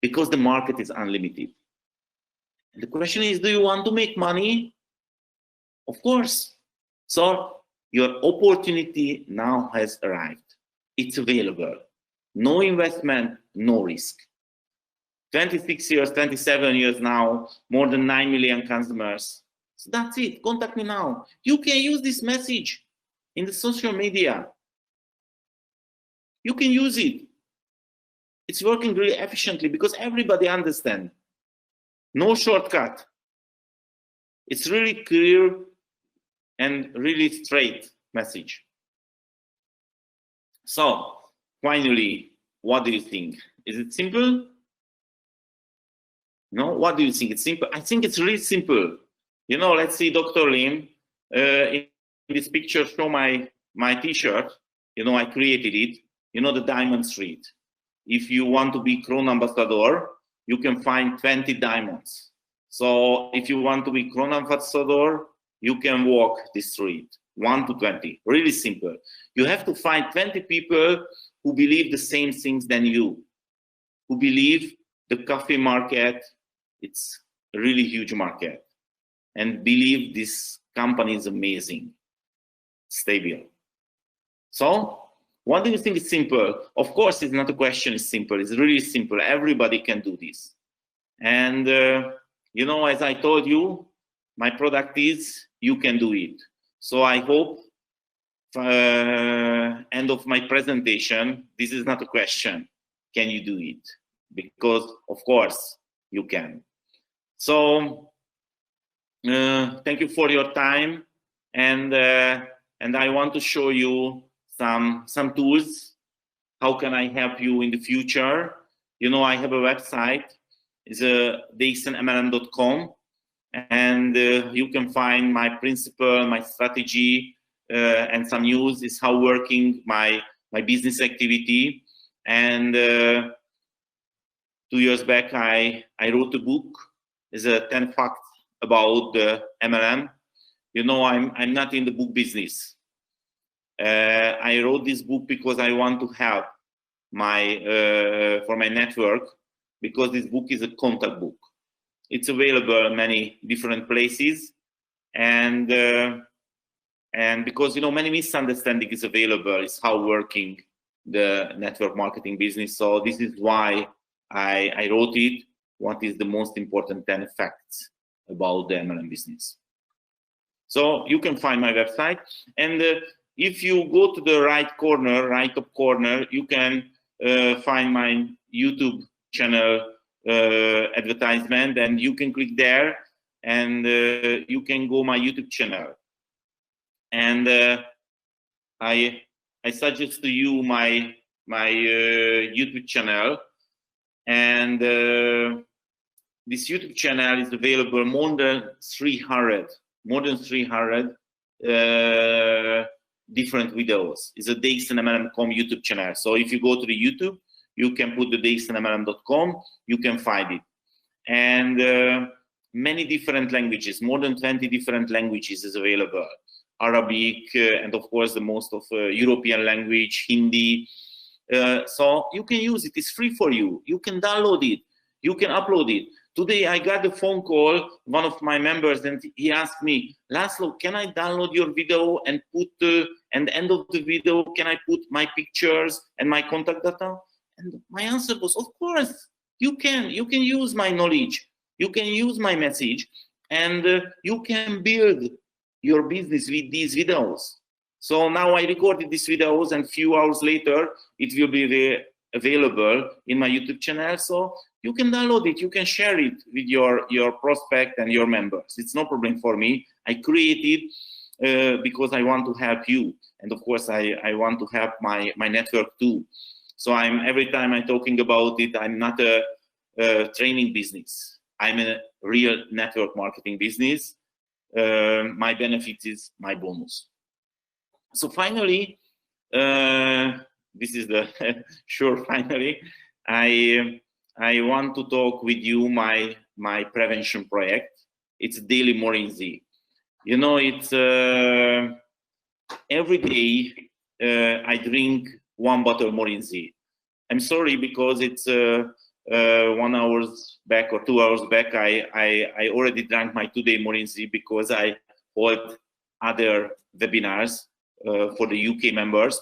because the market is unlimited. And the question is, do you want to make money? Of course. So your opportunity now has arrived. It's available. No investment, no risk. 26 years, 27 years now, more than 9 million customers. So that's it. Contact me now. You can use this message in the social media. You can use it. It's working really efficiently because everybody understands. No shortcut. It's really clear and really straight message. So finally, what do you think? Is it simple? No? What do you think? It's simple? I think it's really simple. You know, let's see Dr. Lim in this picture show my t-shirt. You know, I created it. You know, the Diamond Street. If you want to be Crown Ambassador, you can find 20 diamonds. So if you want to be Crown Ambassador, you can walk the street, 1 to 20. Really simple. You have to find 20 people who believe the same things than you, who believe the coffee market, it's a really huge market, and believe this company is amazing, stable. So what do you think is simple? Of course, it's not a question, it's simple. It's really simple. Everybody can do this. And, you know, as I told you, my product is, you can do it. So I hope, end of my presentation, this is not a question. Can you do it? Because, of course, you can. So, thank you for your time. And I want to show you some tools. How can I help you in the future? You know, I have a website. It's DXNMLM.com, and you can find my principle, my strategy, and some news is how working my business activity. And 2 years back, I wrote a book. It's 10 facts about the MLM. You know, I'm not in the book business. I wrote this book because I want to help for my network, because this book is a contact book. It's available in many different places, and because, you know, many misunderstanding is available, is how working the network marketing business. So this is why I wrote it. What is the most important 10 facts about the MLM business? So you can find my website, and if you go to the right top corner, you can find my YouTube channel advertisement, and you can click there, and you can go my YouTube channel. And I suggest to you my YouTube channel, and this YouTube channel is available more than 300 different videos. It's a DXN-MLM.com YouTube channel. So if you go to the YouTube, you can put the DXN-MLM.com, you can find it. And many different languages, more than 20 different languages is available. Arabic, and of course the most of European language, Hindi. So you can use it, it's free for you. You can download it, you can upload it. Today I got a phone call, one of my members, and he asked me, Laszlo, can I download your video and put, at the end of the video, can I put my pictures and my contact data? And my answer was, of course, you can use my knowledge, you can use my message, and you can build your business with these videos. So now I recorded these videos, and few hours later, it will be available in my YouTube channel. So you can download it, you can share it with your prospect and your members. It's no problem for me. I created because I want to help you. And of course, I want to help my network too. So every time I'm talking about it, I'm not a training business. I'm a real network marketing business. My benefit is my bonus. So finally, this is the finally, I want to talk with you my prevention project. It's Daily Morinzi. You know, it's every day I drink 1 bottle Morinzi. I'm sorry because it's 1 hour back or 2 hours back, I already drank my 2-day Morinzi because I hold other webinars for the UK members.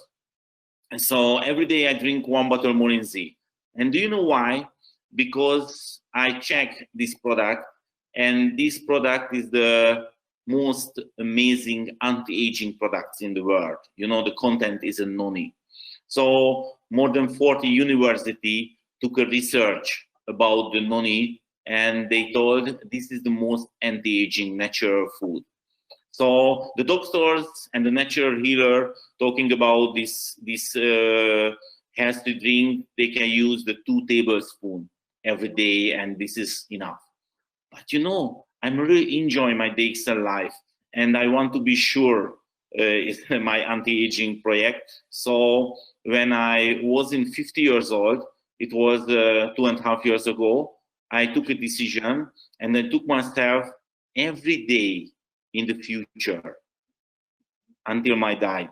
And so every day I drink 1 bottle Morinzi. And do you know why? Because I check this product, and this product is the most amazing anti-aging products in the world. You know, the content is a noni. So more than 40 universities took a research about the noni, and they told this is the most anti-aging natural food. So the doctors and the natural healer talking about this healthy drink, they can use the 2 tablespoons every day, and this is enough. But you know, I'm really enjoying my DXN life, and I want to be sure it's my anti-aging project. So when I was in 50 years old, it was 2.5 years ago, I took a decision, and I took myself every day in the future until my die,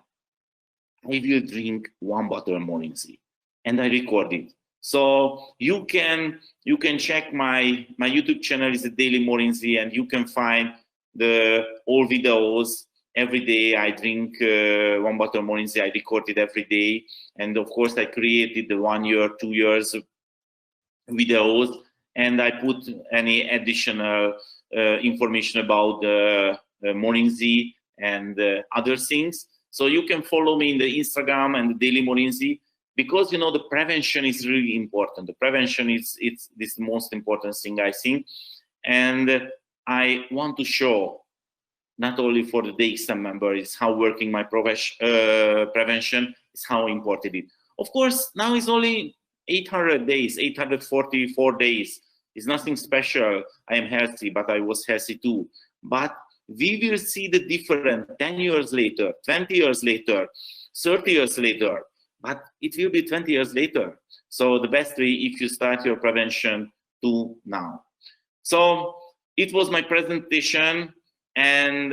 I will drink 1 bottle of Morinzi, and I record it. So you can check my YouTube channel is a Daily Morinzi, and you can find all videos. Every day I drink 1 bottle of Morinzi. I record it every day, and of course I created the 1 year, 2 years videos, and I put any additional information about the Morinzi and other things. So you can follow me in the Instagram and the Daily Morinzi, because you know the prevention is really important. The prevention is this most important thing, I think, and I want to show not only for the DXN members how working my prevention is how important it is. Of course, now it's only 800 days, 844 days. It's nothing special. I am healthy, but I was healthy too. But we will see the difference 10 years later, 20 years later, 30 years later, but it will be 20 years later. So the best way if you start your prevention to now. So it was my presentation, and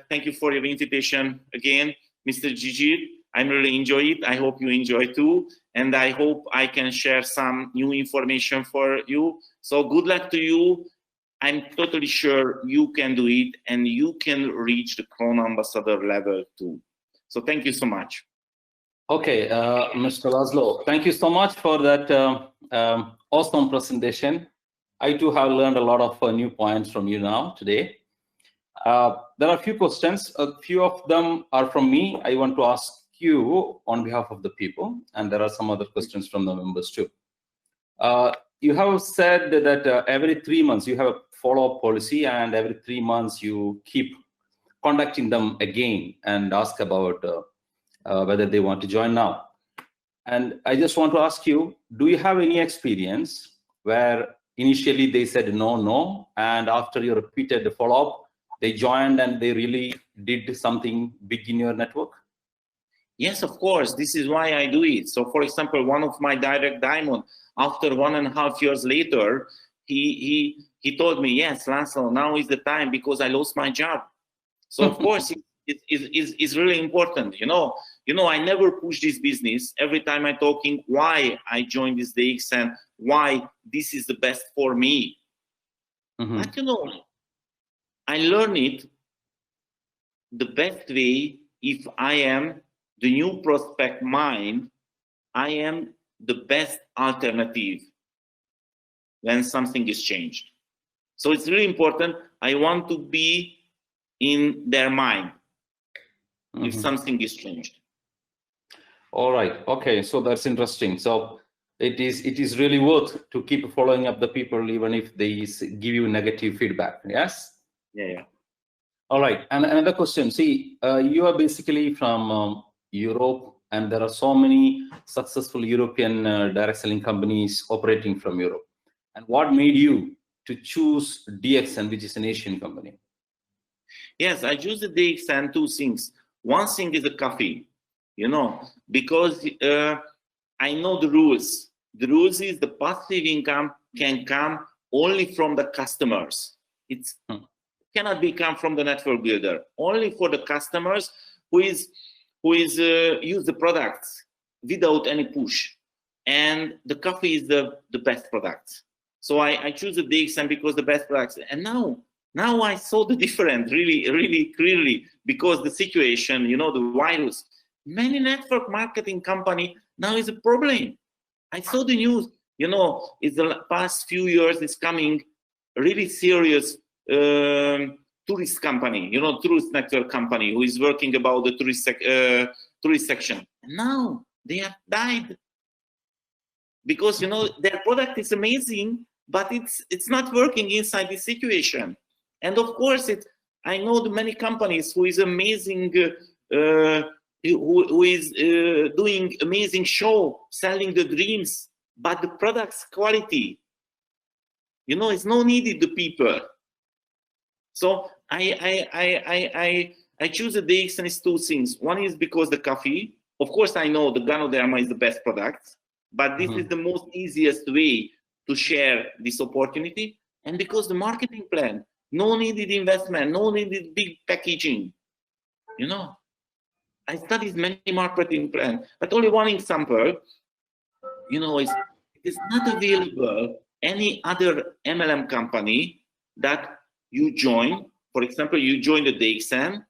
thank you for your invitation again, Mr. Gigi. I really enjoy it. I hope you enjoy too, and I hope I can share some new information for you. So good luck to you. I'm totally sure you can do it, and you can reach the Crown Ambassador level too. So thank you so much. Okay, Mr. LASZLO, thank you so much for that awesome presentation. I too have learned a lot of new points from you now today. There are a few questions. A few of them are from me. I want to ask you on behalf of the people, and there are some other questions from the members too. You have said that every 3 months you have a follow-up policy, and every 3 months you keep contacting them again and ask about whether they want to join now. And I just want to ask you, do you have any experience where initially they said no, and after you repeated the follow-up, they joined and they really did something big in your network? Yes, of course. This is why I do it. So, for example, one of my direct diamond, after 1.5 years later, he told me, yes, Laszlo, now is the time because I lost my job. So of course it's really important. You know, I never push this business. Every time I'm talking why I joined this DXN, why this is the best for me. But you know, I learn it the best way if I am the new prospect mind, I am the best alternative when something is changed. So it's really important. I want to be in their mind if something is changed. All right. Okay. So that's interesting. So it is really worth to keep following up the people even if they give you negative feedback. Yes. Yeah. All right. And another question. See, you are basically from Europe, and there are so many successful European direct selling companies operating from Europe. And what made you to choose DXN, which is an Asian company? Yes, I choose the DXN, two things. One thing is the coffee, you know, because I know the rules. The rules is the passive income can come only from the customers. It cannot be come from the network builder. Only for the customers who is use the products without any push. And the coffee is the best product. So I choose the DXN because the best products. And now I saw the difference really clearly, because the situation, you know, the virus, many network marketing company now is a problem. I saw the news, you know, it's the past few years it's coming really serious tourist company, you know, tourist network company who is working about the tourist section. And now they have died because, you know, their product is amazing, but it's not working inside this situation. And of course, I know the many companies who is amazing, who is doing amazing show, selling the dreams, but the product's quality, you know, it's no needed the people. So I choose the DXN is two things. One is because the coffee. Of course, I know the Ganoderma is the best product, but this is the most easiest way to share this opportunity. And because the marketing plan, no needed investment, no needed big packaging. You know, I studied many marketing plans, but only one example, you know, it is not available any other MLM company that you join. For example, you join the DXN,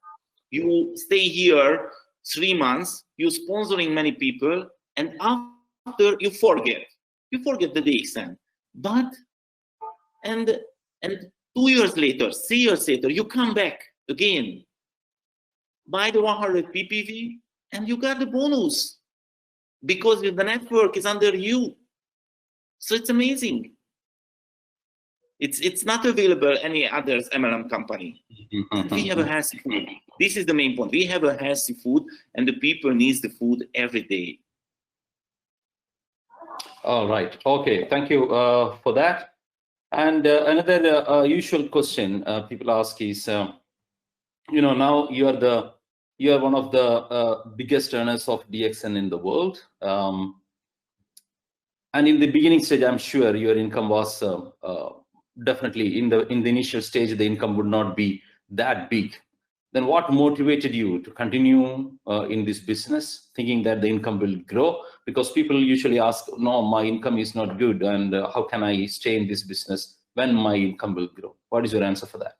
you stay here 3 months, you're sponsoring many people, and after you forget the DXN. But and 2 years later, 3 years later, you come back again, buy the 100 PPV, and you got the bonus because the network is under you. So it's amazing. It's not available any other MLM company. And we have a healthy food. This is the main point. We have a healthy food, and the people need the food every day. All right. Okay. Thank you for that. And another usual question people ask is, you know, now you are one of the biggest earners of DXN in the world. And in the beginning stage, I'm sure your income was definitely in the initial stage, the income would not be that big. Then what motivated you to continue in this business, thinking that the income will grow? Because people usually ask, no, my income is not good, and how can I stay in this business when my income will grow? What is your answer for that?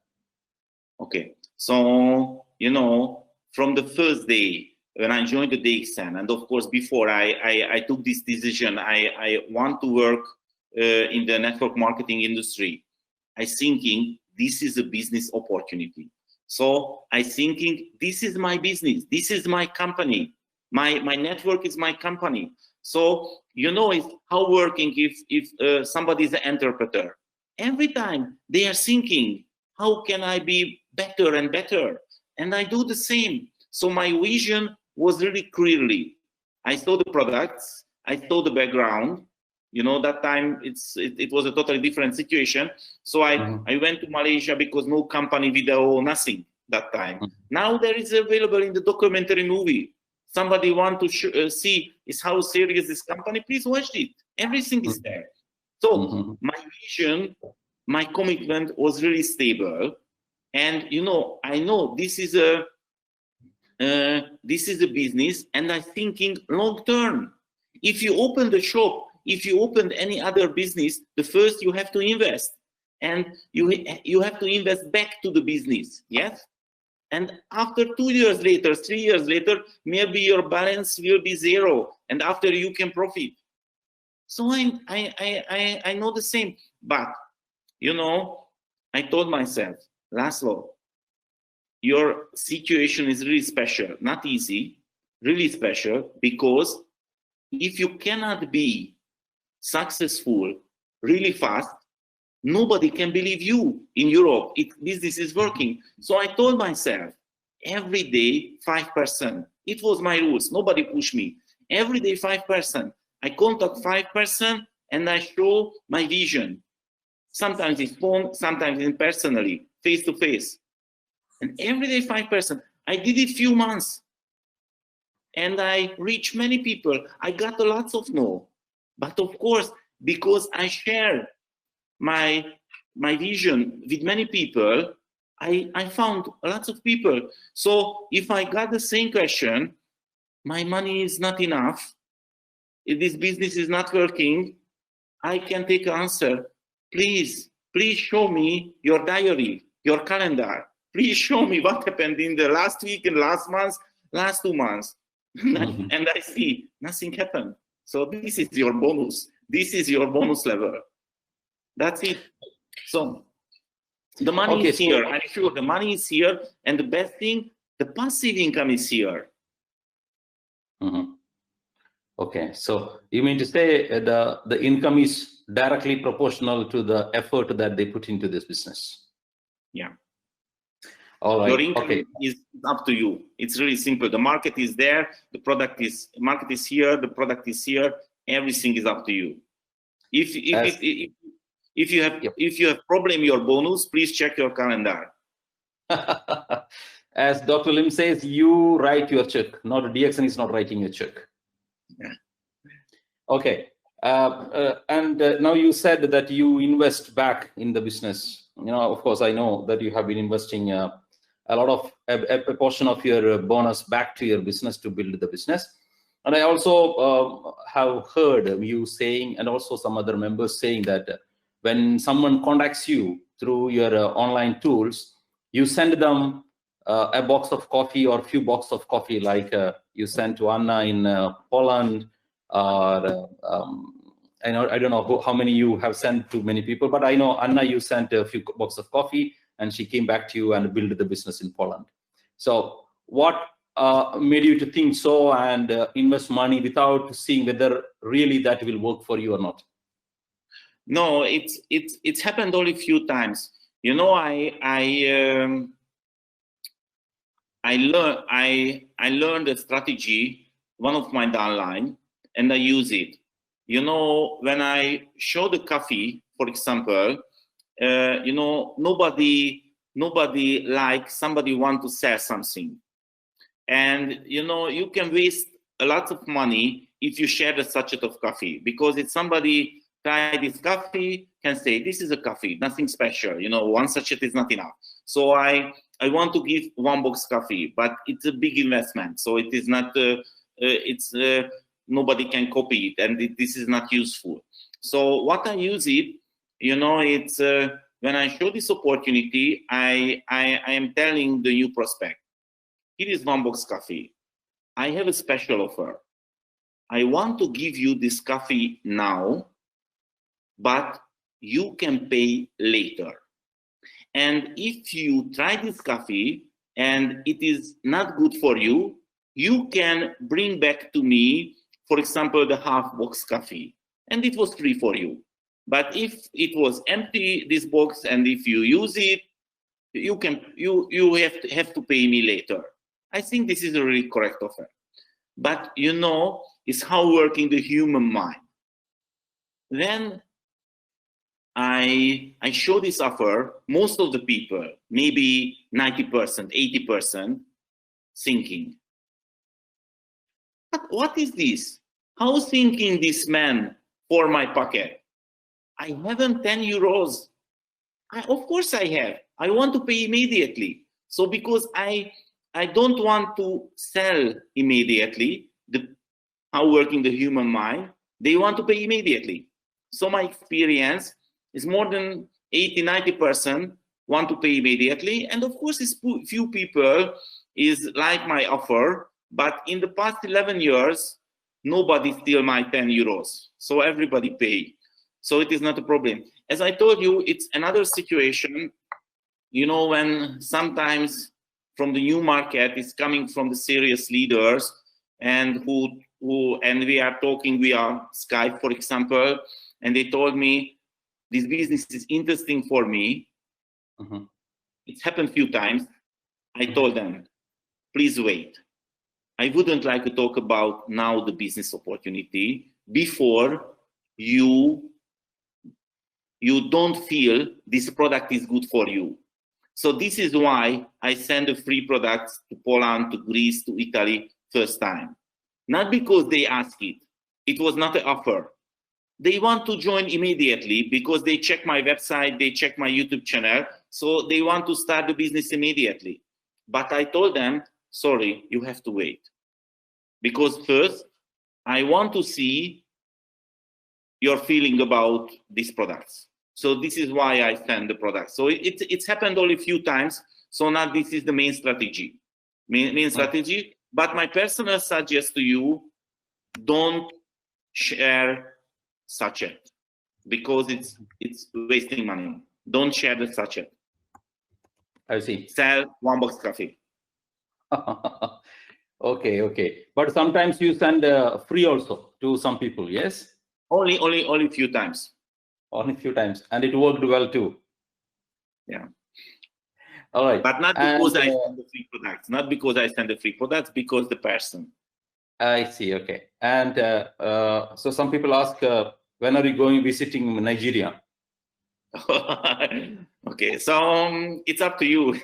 Okay, so, you know, from the first day when I joined the DXN, and of course before I took this decision, I want to work in the network marketing industry. I thinking this is a business opportunity. So I thinking this is my business, this is my company, my network is my company. So, you know, it's how working if somebody is an entrepreneur. Every time they are thinking, how can I be better and better? And I do the same. So my vision was really clearly. I saw the products, I saw the background. You know, that time it was a totally different situation. So I went to Malaysia because no company video, nothing that time. Now there is available in the documentary movie. somebody want to see is how serious this company, please watch it. Everything is there. So my vision, my commitment was really stable. And I know this is a business, and I'm thinking long term. If you open the shop, if you open any other business, the first you have to invest, and you have to invest back to the business, yes. And after 2 years later, 3 years later, maybe your balance will be zero, and after you can profit. So I know the same, but I told myself, Laszlo, your situation is really special, not easy, really special, because if you cannot be successful really fast, nobody can believe you in Europe. Business is working. So I told myself, every day 5%. It was my rules. Nobody pushed me. Every day 5%. I contact 5% and I show my vision. Sometimes it's phone, sometimes in personally, face to face. And every day 5%. I did it few months. And I reached many people. I got lots of no. But of course, because I share my vision with many people, I found lots of people. So if I got the same question, my money is not enough, if this business is not working, I can take an answer. Please show me your diary, your calendar. Please show me what happened in the last week and last month, last 2 months. And I see nothing happened. So this is your bonus. This is your bonus level. That's it. So the money is here. I'm sure the money is here. And the best thing, the passive income is here. Okay. So you mean to say the income is directly proportional to the effort that they put into this business? Yeah. All right. Your income is up to you. It's really simple. The market is there. The market is here. The product is here. Everything is up to you. If you have problem your bonus, please check your calendar. As Dr. Lim says, you write your check. Not DXN is not writing your check. Yeah. Okay. And now you said that you invest back in the business. Of course, I know that you have been investing a lot of a portion of your bonus back to your business to build the business. And I also have heard you saying, and also some other members saying, that when someone contacts you through your online tools, you send them a box of coffee or a few boxes of coffee, like you sent to Anna in Poland, or I don't know how many you have sent to many people, but I know Anna, you sent a few boxes of coffee, and she came back to you and built the business in Poland. So what made you to think so and invest money without seeing whether really that will work for you or not? No, it's happened only a few times. I learned a strategy, one of my downline, and I use it. When I show the coffee, for example, nobody like somebody want to sell something. And you can waste a lot of money if you share the sachet of coffee, because if somebody try this coffee, can say this is a coffee, nothing special. One sachet is not enough. So I want to give 1 box coffee, but it's a big investment. So it is not. Nobody can copy it, and this is not useful. So what I use it, it's when I show this opportunity, I am telling the new prospect, here is 1 box coffee. I have a special offer. I want to give you this coffee now, but you can pay later. And if you try this coffee and it is not good for you, you can bring back to me, for example, the half box coffee, and it was free for you. But if it was empty, this box, and if you use it, you have to pay me later. I think this is a really correct offer. But it's how working the human mind. Then I show this offer, most of the people, maybe 90%, 80%, thinking, what is this? How thinking this man for my pocket? I haven't 10 euros. Of course I have. I want to pay immediately. So because I don't want to sell immediately, how working the human mind, they want to pay immediately. So my experience is more than 80–90% want to pay immediately. And of course, it's few people is like my offer, but in the past 11 years, nobody steal my 10 euros. So everybody pay. So it is not a problem. As I told you, it's another situation, you know, when sometimes from the new market is coming from the serious leaders and and we are talking via Skype, for example, and they told me, this business is interesting for me. It's happened a few times. I told them, please wait. I wouldn't like to talk about now the business opportunity before you don't feel this product is good for you. So this is why I send the free products to Poland, to Greece, to Italy first time. Not because they asked it. It was not an offer. They want to join immediately because they check my website, they check my YouTube channel, so they want to start the business immediately. But I told them, sorry, you have to wait. Because first, I want to see your feeling about these products. So this is why I send the products. So it's happened only a few times. So now this is the main strategy. Main strategy. But my personal suggestion to you, don't share sachet because it's wasting money. Don't share the sachet. I see. Sell one box coffee. Okay. But sometimes you send free also to some people, yes? Only a few times. Only a few times, and it worked well too. Yeah. All right. But not because I send the free products. Not because I send the free products, because the person. I see. Okay. And so some people ask, when are you going visiting Nigeria? Okay, so it's up to you.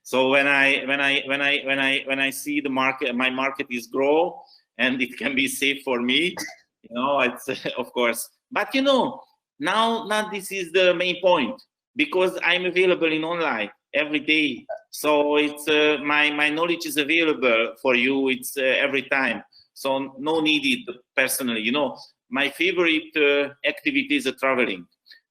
So when I see the market, my market is grow, and it can be safe for me, you know, it's of course. But you know, now this is the main point, because I'm available in online every day. So it's my knowledge is available for you. It's every time. So no needed personally. You know, my favorite activity is traveling.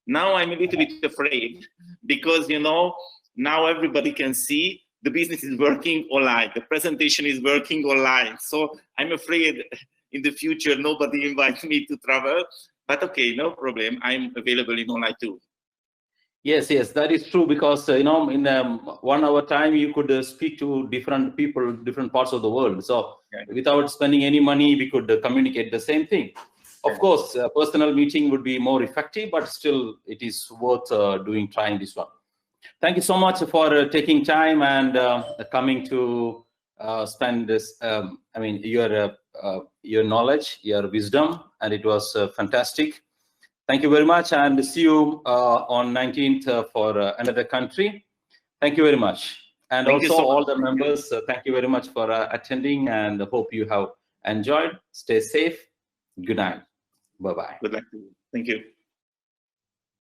Now I'm a little bit afraid because, you know, now everybody can see the business is working online. The presentation is working online. So I'm afraid in the future nobody invites me to travel. But okay, no problem. I'm available in online too. Yes, that is true, because you know, in 1 hour time you could speak to different people, different parts of the world. So without spending any money, we could communicate the same thing. Of course, a personal meeting would be more effective, but still it is worth trying this one. Thank you so much for taking time and coming to spend this, I mean, your knowledge, your wisdom, and it was fantastic. Thank you very much, and see you on 19th for another country. Thank you very much. And thank also so all the members, thank you very much for attending, and hope you have enjoyed. Stay safe. Good night. Bye-bye. Good luck to you. Thank you.